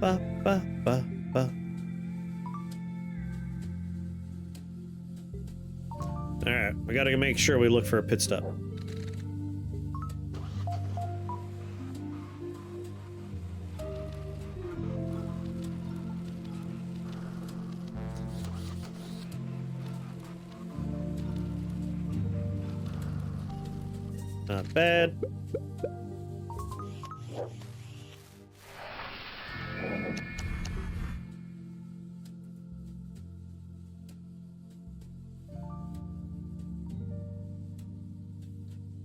Ba, ba, ba, ba. Alright, we gotta make sure we look for a pit stop. Not bad.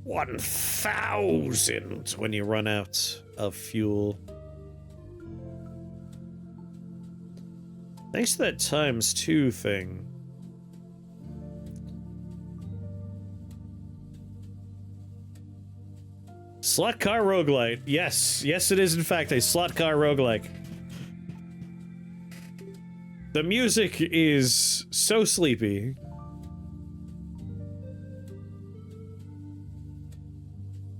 $1,000 when you run out of fuel. Thanks to that ×2 thing. Slot car roguelite. Yes, yes it is in fact a slot car roguelike. The music is so sleepy.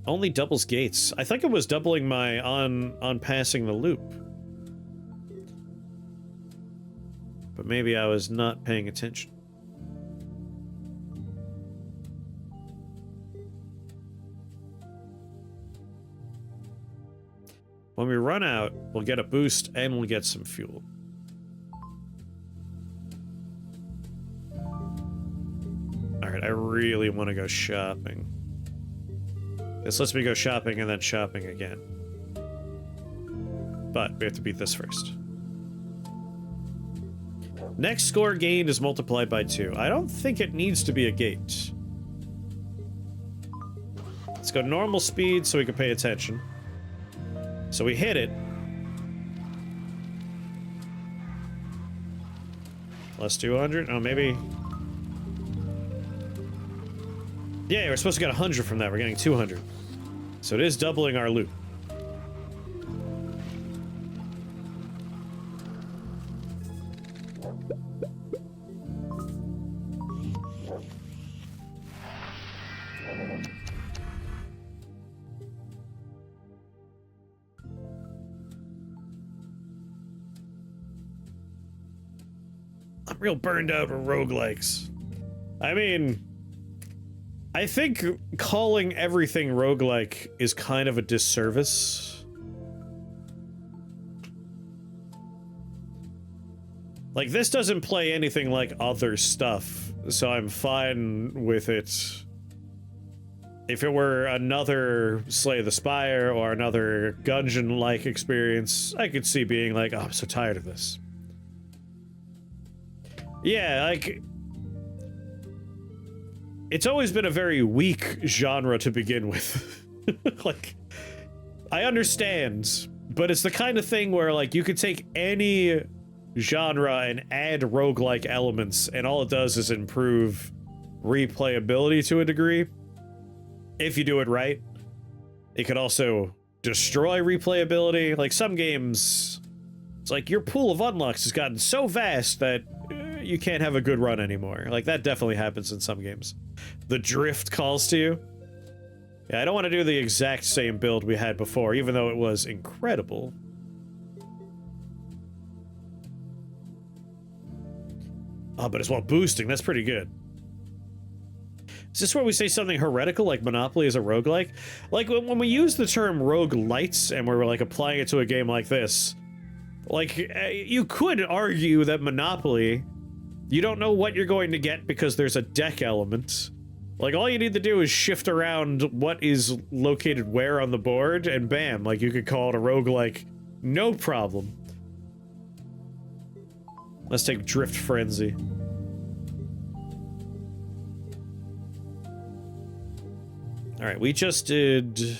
Only doubles gates. I think it was doubling my on passing the loop. but maybe I was not paying attention. When we run out, we'll get a boost and we'll get some fuel. Alright, I really want to go shopping. This lets me go shopping and then shopping again. But we have to beat this first. Next score gained is multiplied by 2. I don't think it needs to be a gate. Let's go normal speed so we can pay attention. So we hit it. Plus 200? Oh, maybe... Yeah, we're supposed to get 100 from that. We're getting 200. So it is doubling our loot. I'm real burned out with roguelikes. I mean... I think calling everything roguelike is kind of a disservice. Like, this doesn't play anything like other stuff, so I'm fine with it. If it were another Slay the Spire or another Gungeon-like experience, I could see being like, oh, I'm so tired of this. Yeah, like... It's always been a very weak genre to begin with. Like, I understand, but it's the kind of thing where, like, you could take any genre and add roguelike elements, and all it does is improve replayability to a degree. If you do it right. It could also destroy replayability. Like, some games, it's like your pool of unlocks has gotten so vast that you can't have a good run anymore. Like, that definitely happens in some games. The drift calls to you. Yeah, I don't want to do the exact same build we had before, even though it was incredible. Oh, but as well boosting, that's pretty good. Is this where we say something heretical, like Monopoly is a roguelike? Like, when we use the term roguelites, and we're, like, applying it to a game like this, like, you could argue that Monopoly, you don't know what you're going to get because there's a deck element. Like, all you need to do is shift around what is located where on the board, and bam, like, you could call it a roguelike, no problem. Let's take Drift Frenzy. Alright, we just did...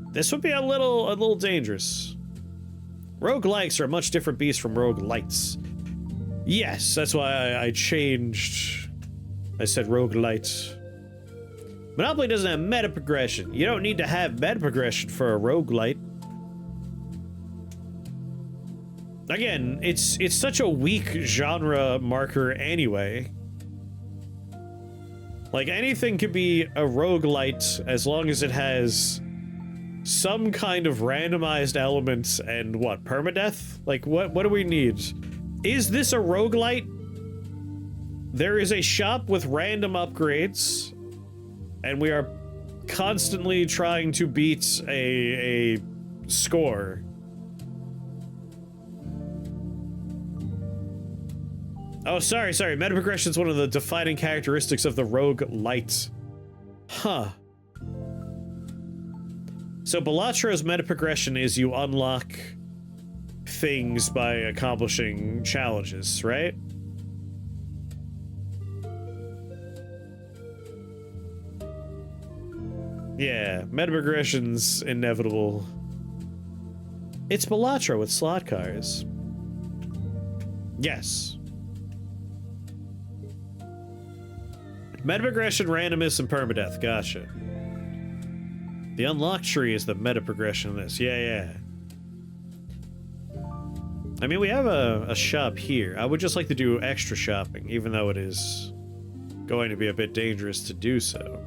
This would be a little dangerous. Roguelikes are a much different beast from roguelites. Yes, that's why I changed... I said roguelite. Monopoly doesn't have meta progression. You don't need to have meta progression for a roguelite. Again, it's such a weak genre marker anyway. Like, anything could be a roguelite as long as it has some kind of randomized elements and what, permadeath? Like, what do we need? Is this a roguelite? There is a shop with random upgrades, and we are constantly trying to beat a score. Oh, sorry. Meta progression is one of the defining characteristics of the roguelite. Huh. So Balattro's meta progression is you unlock things by accomplishing challenges, right? Yeah, meta progression's inevitable. It's Balatro with slot cars. Yes. Meta progression, randomness, and permadeath. Gotcha. The unlock tree is the meta progression of this. Yeah. I mean, we have a shop here. I would just like to do extra shopping, even though it is going to be a bit dangerous to do so.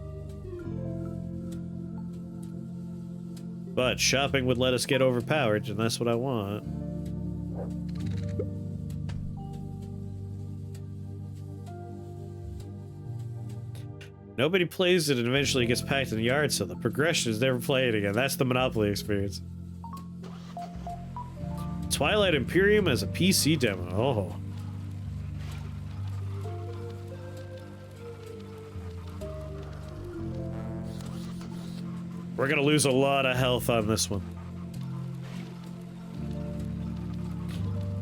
But shopping would let us get overpowered, and that's what I want. Nobody plays it and eventually it gets packed in the yard, so the progression is never played again. That's the Monopoly experience. Twilight Imperium as a PC demo. Oh. We're gonna lose a lot of health on this one.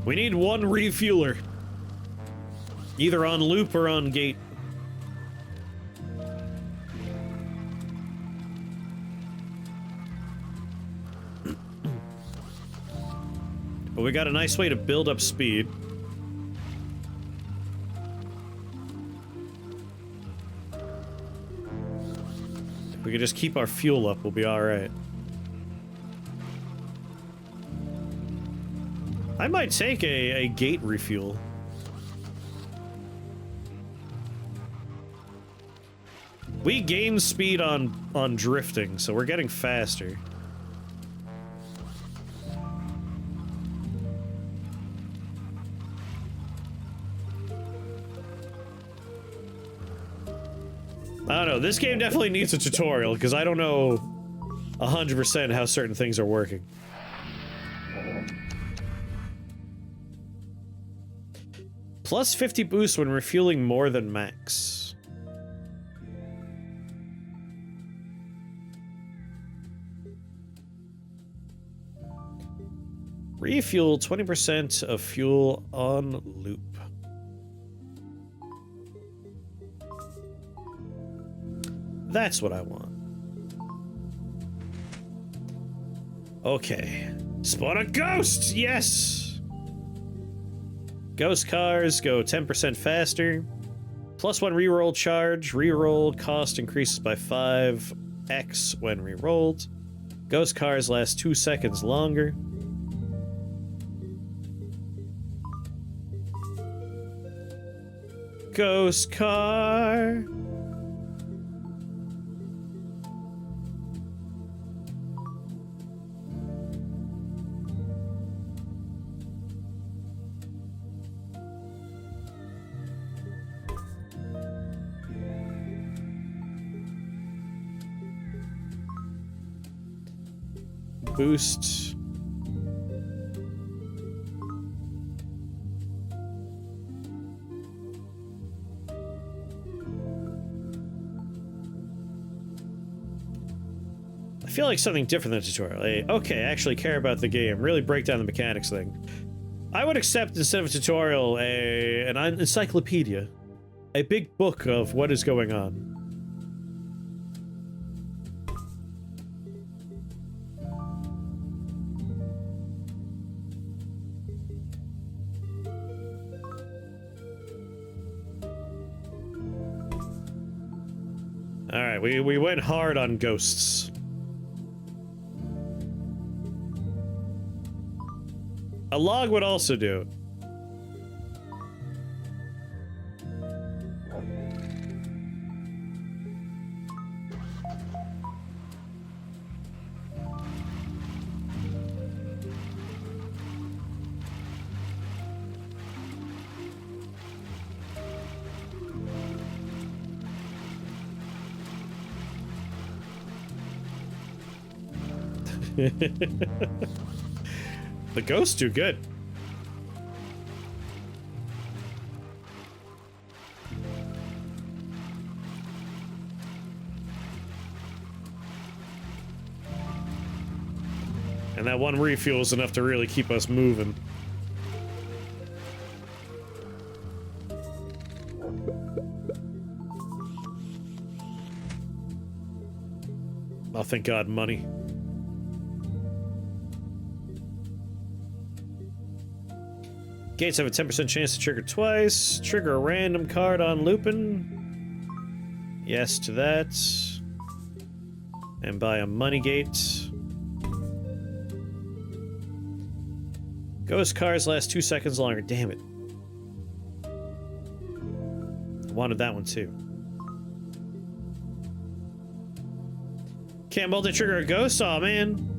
We need one refueler. Either on loop or on gate. But we got a nice way to build up speed. If we could just keep our fuel up, we'll be alright. I might take a gate refuel. We gain speed on drifting, so we're getting faster. I don't know, this game definitely needs a tutorial, because I don't know 100% how certain things are working. Plus 50 boost when refueling more than max. Refuel 20% of fuel on loop. That's what I want. Okay. Spawn a ghost! Yes! Ghost cars go 10% faster. Plus 1 reroll charge. Reroll cost increases by 5x when rerolled. Ghost cars last 2 seconds longer. Ghost car. Boost. I feel like something different than a tutorial. Okay, actually care about the game. Really break down the mechanics thing. I would accept, instead of a tutorial, an encyclopedia. A big book of what is going on. Alright, we went hard on ghosts. A log would also do. The ghosts do good. And that one refuel is enough to really keep us moving. Oh, thank God, money. Gates have a 10% chance to trigger twice. Trigger a random card on looping. Yes to that. And buy a money gate. Ghost cars last 2 seconds longer. Damn it. I wanted that one too. Can't multi-trigger a ghost? Aw, man.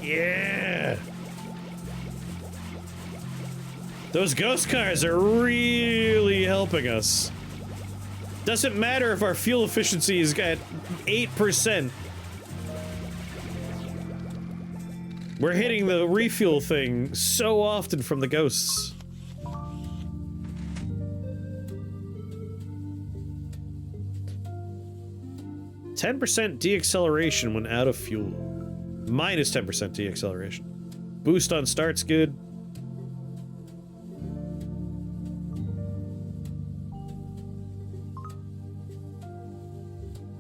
Yeah! Those ghost cars are really helping us. Doesn't matter if our fuel efficiency is at 8%. We're hitting the refuel thing so often from the ghosts. %10 deacceleration when out of fuel. Minus 10% deacceleration. Boost on start's good.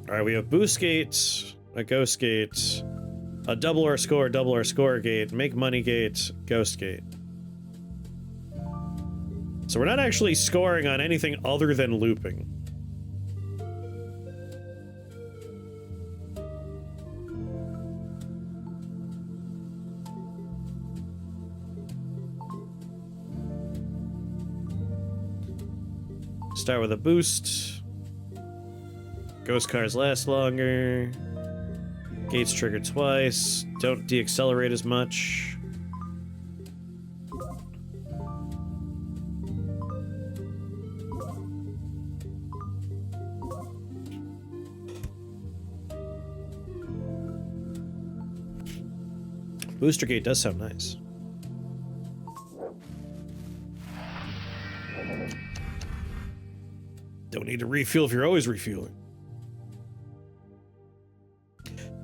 Alright, we have boost gate, a ghost gate, a double our score gate, make money gate, ghost gate. So we're not actually scoring on anything other than looping. Start with a boost. Ghost cars last longer. Gates trigger twice. Don't deaccelerate as much. Booster gate does sound nice. Don't need to refuel if you're always refueling.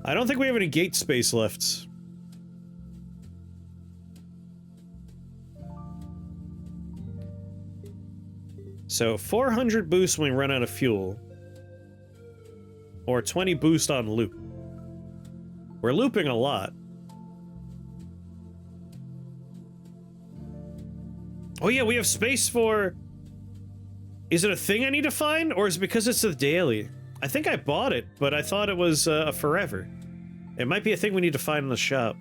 I don't think we have any gate space left. So 400 boost when we run out of fuel. Or 20 boost on loop. We're looping a lot. Oh yeah, we have space for... Is it a thing I need to find, or is it because it's a daily? I think I bought it, but I thought it was a forever. It might be a thing we need to find in the shop.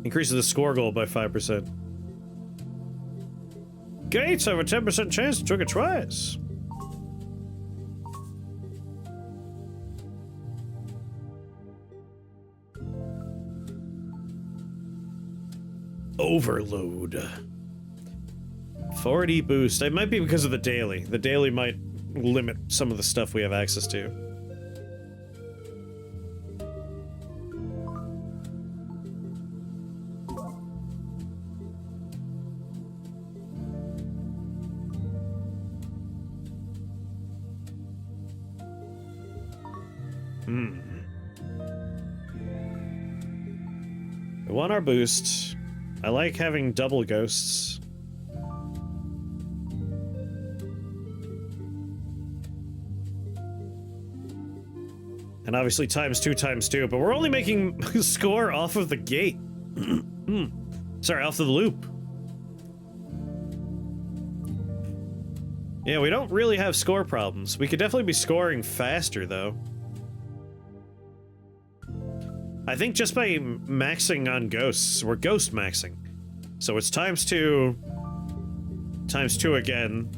Increases the score goal by 5%. Gates have a 10% chance to trigger twice. Overload. 40 boost. It might be because of the daily. The daily might limit some of the stuff we have access to. We want our boost. I like having double ghosts. And obviously times two, but we're only making score off of the gate. Sorry, off of the loop. Yeah, we don't really have score problems. We could definitely be scoring faster, though. I think just by maxing on ghosts, we're ghost maxing. So it's times two again,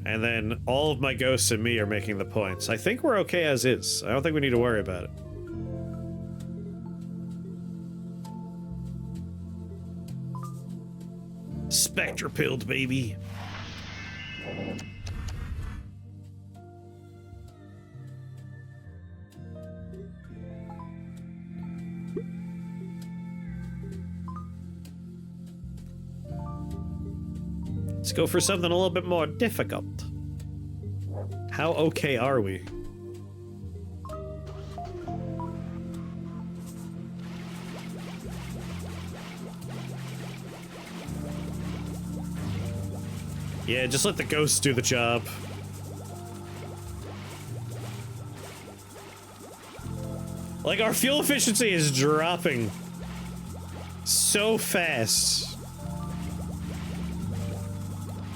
and then all of my ghosts and me are making the points. I think we're okay as is. I don't think we need to worry about it. Spectre pilled, baby. Let's go for something a little bit more difficult. How okay are we? Yeah, just let the ghosts do the job. Like, our fuel efficiency is dropping so fast.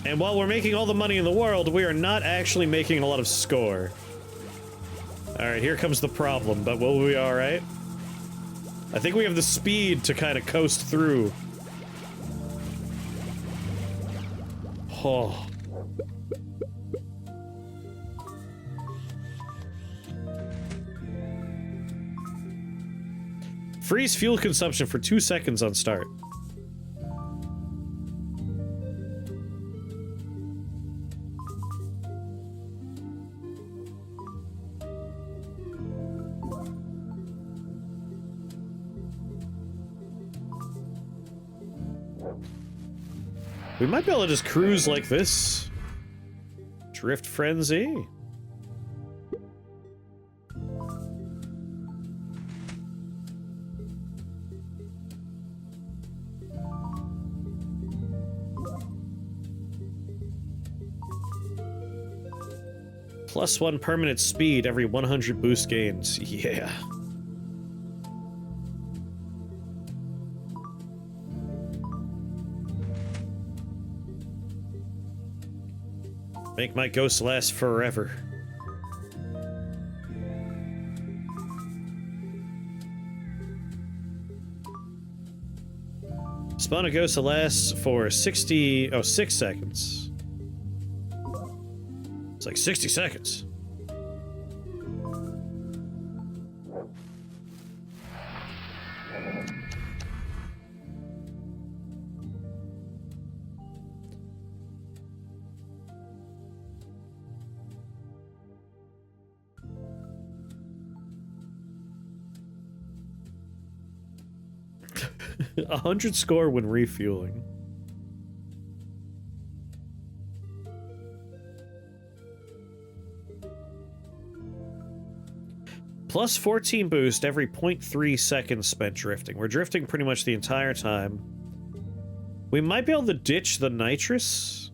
And while we're making all the money in the world, we are not actually making a lot of score. Alright, here comes the problem, but will we be alright? I think we have the speed to kind of coast through Oh. Freeze fuel consumption for 2 seconds on start. We might be able to just cruise like this. Drift frenzy. +1 permanent speed every 100 boost gains. Yeah. Make my ghost last forever. Spawn a ghost that lasts for 6 seconds. It's like 60 seconds. A 100 score when refueling. +14 boost every 0.3 seconds spent drifting. We're drifting pretty much the entire time. We might be able to ditch the nitrous.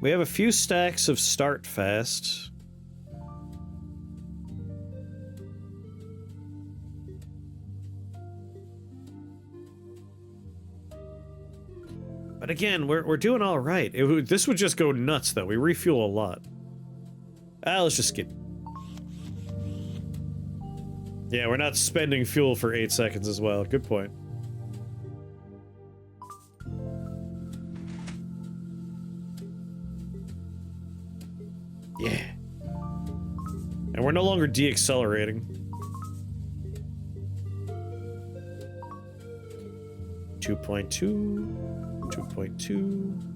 We have a few stacks of start fast. But again, we're doing all right. This would just go nuts, though. We refuel a lot. Let's just skip. Yeah, we're not spending fuel for 8 seconds as well. Good point. Yeah. And we're no longer deaccelerating. 2.2. 2.2.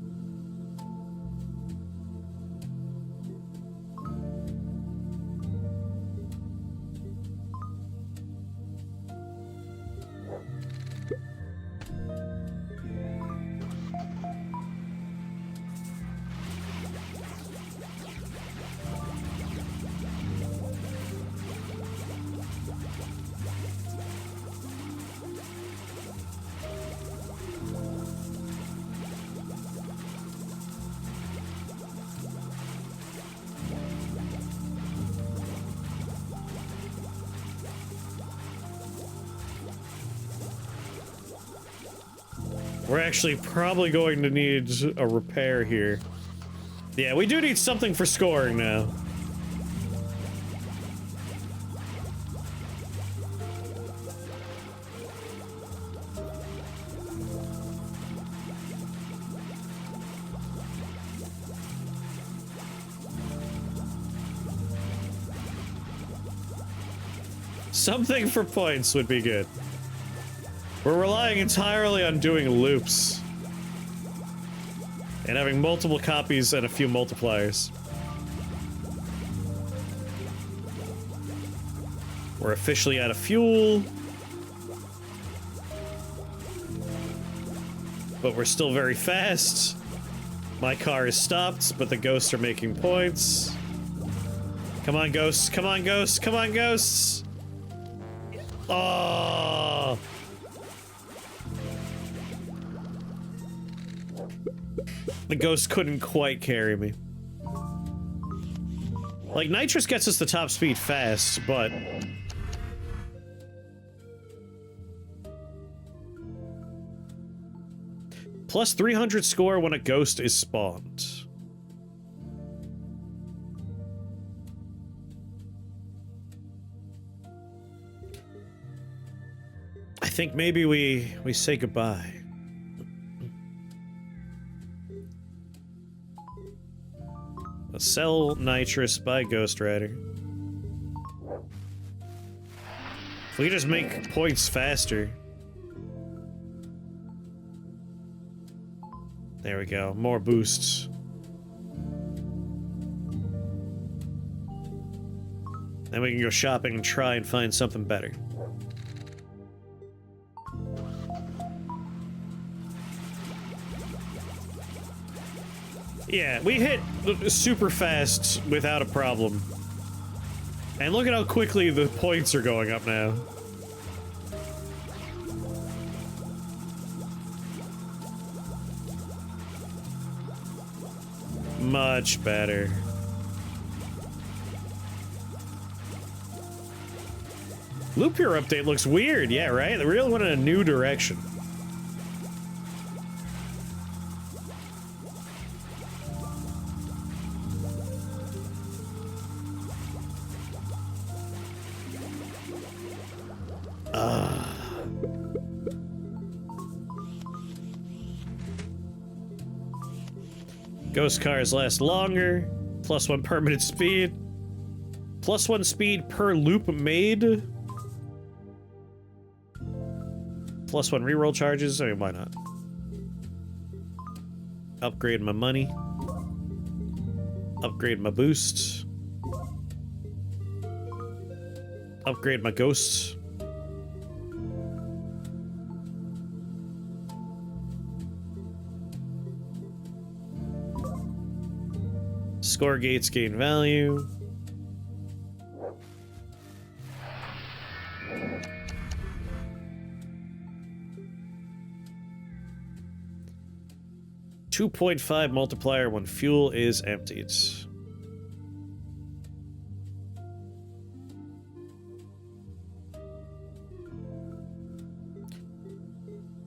We're actually probably going to need a repair here. Yeah, we do need something for scoring now. Something for points would be good. We're relying entirely on doing loops. And having multiple copies and a few multipliers. We're officially out of fuel. But we're still very fast. My car is stopped, but the ghosts are making points. Come on, ghosts. Come on, ghosts. Come on, ghosts. Oh. The ghost couldn't quite carry me. Like, nitrous gets us the top speed fast, but... plus 300 score when a ghost is spawned. think maybe we say goodbye. Sell nitrous, buy Ghost Rider. If we just make points faster. There we go, more boosts. Then we can go shopping and try and find something better. Yeah, we hit super fast without a problem. And look at how quickly the points are going up now. Much better. Loopler update looks weird, yeah, right? They really went in a new direction. Ghost cars last longer, +1 permanent speed, +1 speed per loop made, +1 reroll charges. I mean, why not? Upgrade my money, upgrade my boosts, upgrade my ghosts. Score gates gain value. .5 multiplier when fuel is emptied.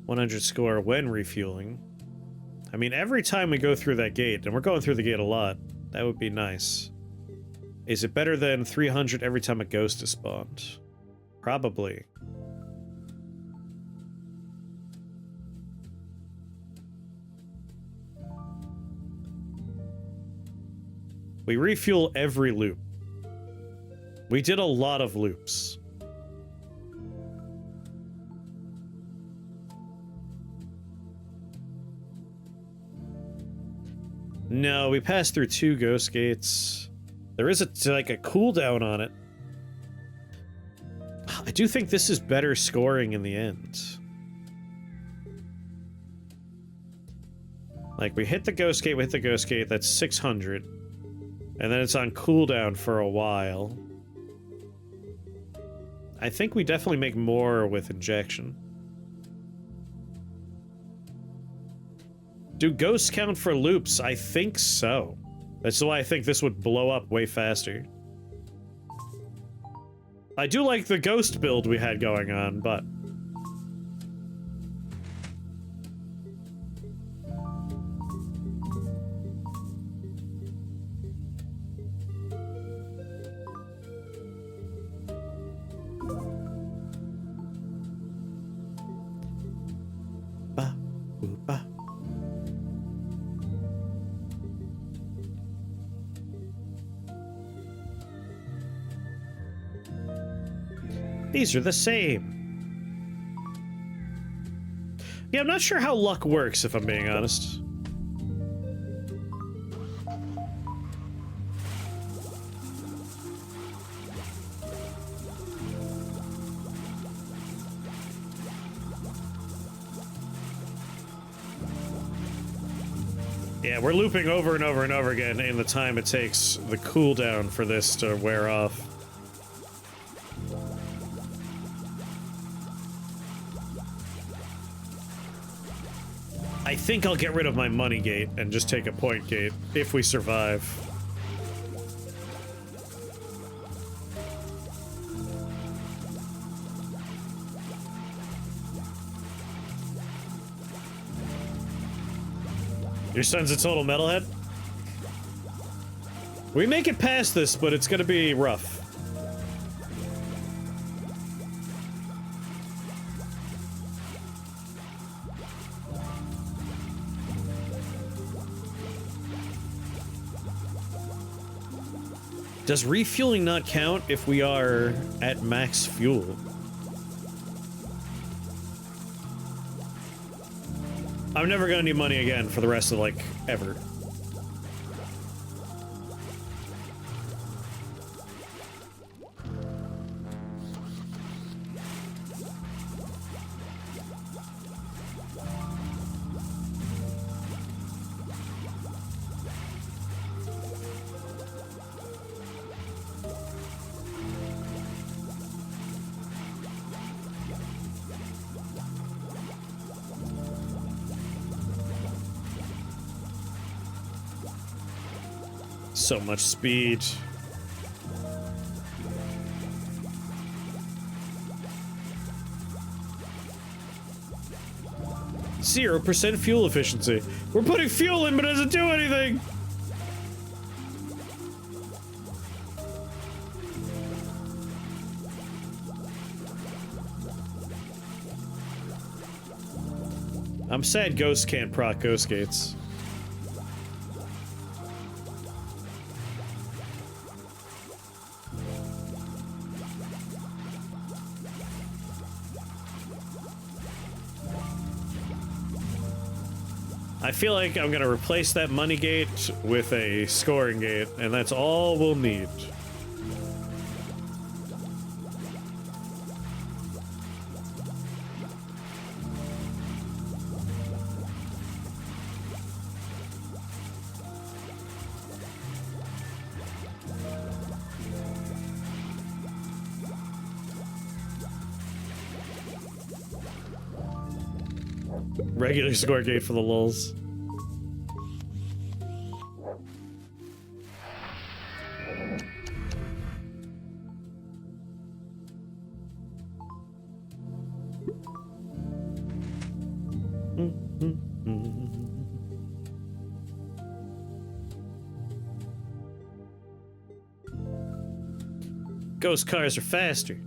.100 score when refueling. I mean, every time we go through that gate, and we're going through the gate a lot, that would be nice. Is it better than 300 every time a ghost is spawned? Probably. We refuel every loop. We did a lot of loops. No, we passed through 2 ghost gates. There is like a cooldown on it. I do think this is better scoring in the end. Like, we hit the ghost gate, that's 600. And then it's on cooldown for a while. I think we definitely make more with injection. Do ghosts count for loops? I think so. That's why I think this would blow up way faster. I do like the ghost build we had going on, but... These are the same. Yeah, I'm not sure how luck works, if I'm being honest. Yeah, we're looping over and over and over again in the time it takes the cooldown for this to wear off. I think I'll get rid of my money gate and just take a point gate if we survive. Your son's a total metalhead? We make it past this, but it's gonna be rough. Does refueling not count if we are at max fuel? I'm never gonna need money again for the rest of, like, ever. So much speed. %0 fuel efficiency. We're putting fuel in, but it doesn't do anything. I'm sad ghosts can't proc ghost gates. I feel like I'm gonna replace that money gate with a scoring gate, and that's all we'll need. Regular score gate for the lulz. Ghost cars are faster.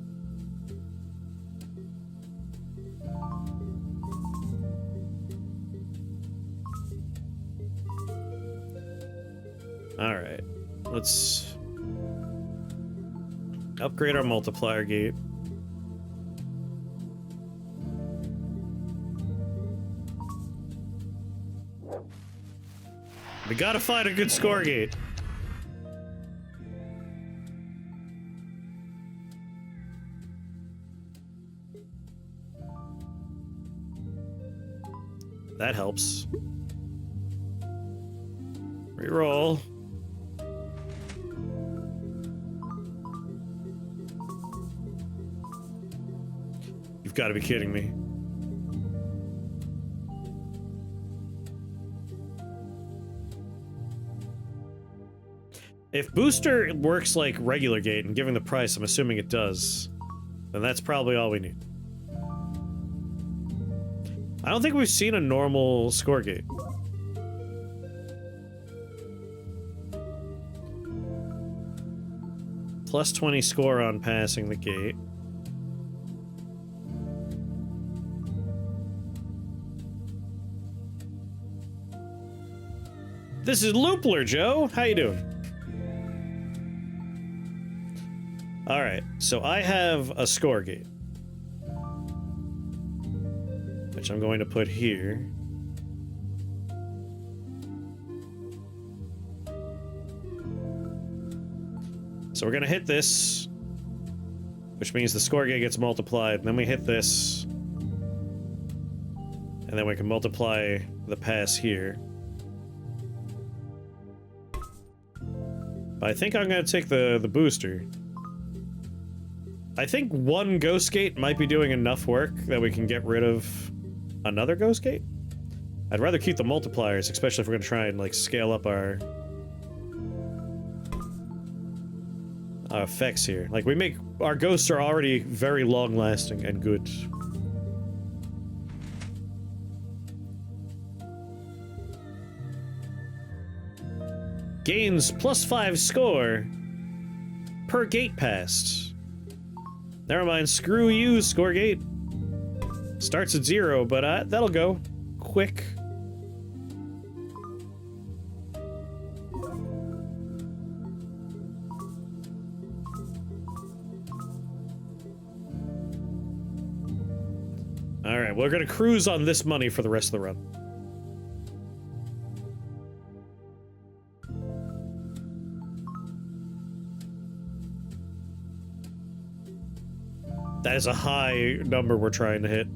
Alright, let's upgrade our multiplier gate. We gotta find a good score gate. That helps. Reroll. You've got to be kidding me. If booster works like regular gate, and given the price, I'm assuming it does, then that's probably all we need. I don't think we've seen a normal score gate. Plus 20 score on passing the gate. This is Loopler, Joe. How you doing? All right, so I have a score gate, which I'm going to put here. So we're gonna hit this, which means the score gate gets multiplied, and then we hit this, and then we can multiply the pass here. But I think I'm gonna take the booster. I think one ghost gate might be doing enough work that we can get rid of another ghost gate. I'd rather keep the multipliers, especially if we're gonna try and like scale up our effects here. Like our ghosts are already very long lasting and good. Gains +5 score per gate passed. Never mind, screw you, score gate. Starts at 0, but that'll go quick. Alright, we're gonna cruise on this money for the rest of the run. That is a high number we're trying to hit.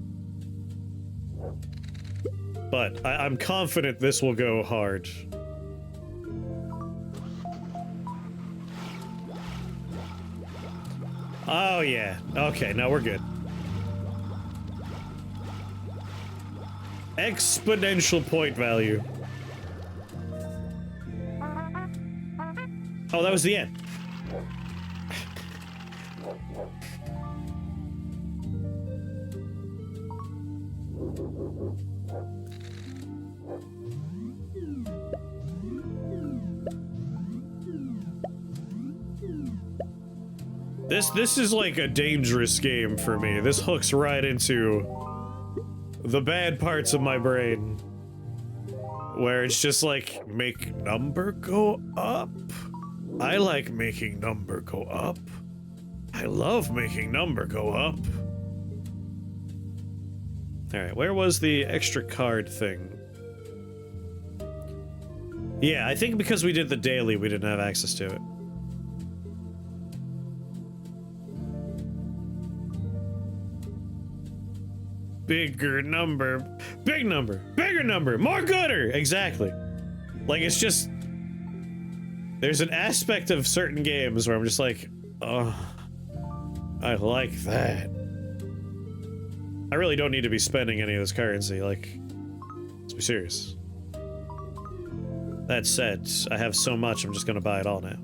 But I'm confident this will go hard. Oh yeah. Okay, now we're good. Exponential point value. Oh, that was the end. This is like a dangerous game for me. This hooks right into the bad parts of my brain. Where it's just like, make number go up? I like making number go up. I love making number go up. Alright, where was the extra card thing? Yeah, I think because we did the daily, we didn't have access to it. Bigger number, big number, bigger number, more gooder! Exactly. Like, it's just... There's an aspect of certain games where I'm just like, oh, I like that. I really don't need to be spending any of this currency, like, let's be serious. That said, I have so much, I'm just gonna buy it all now.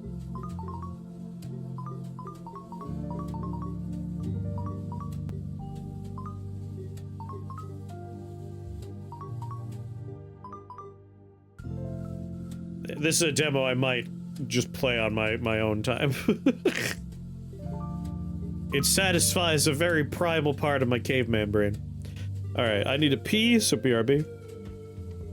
This is a demo I might just play on my own time. It satisfies a very primal part of my caveman brain. Alright, I need a pee, so BRB.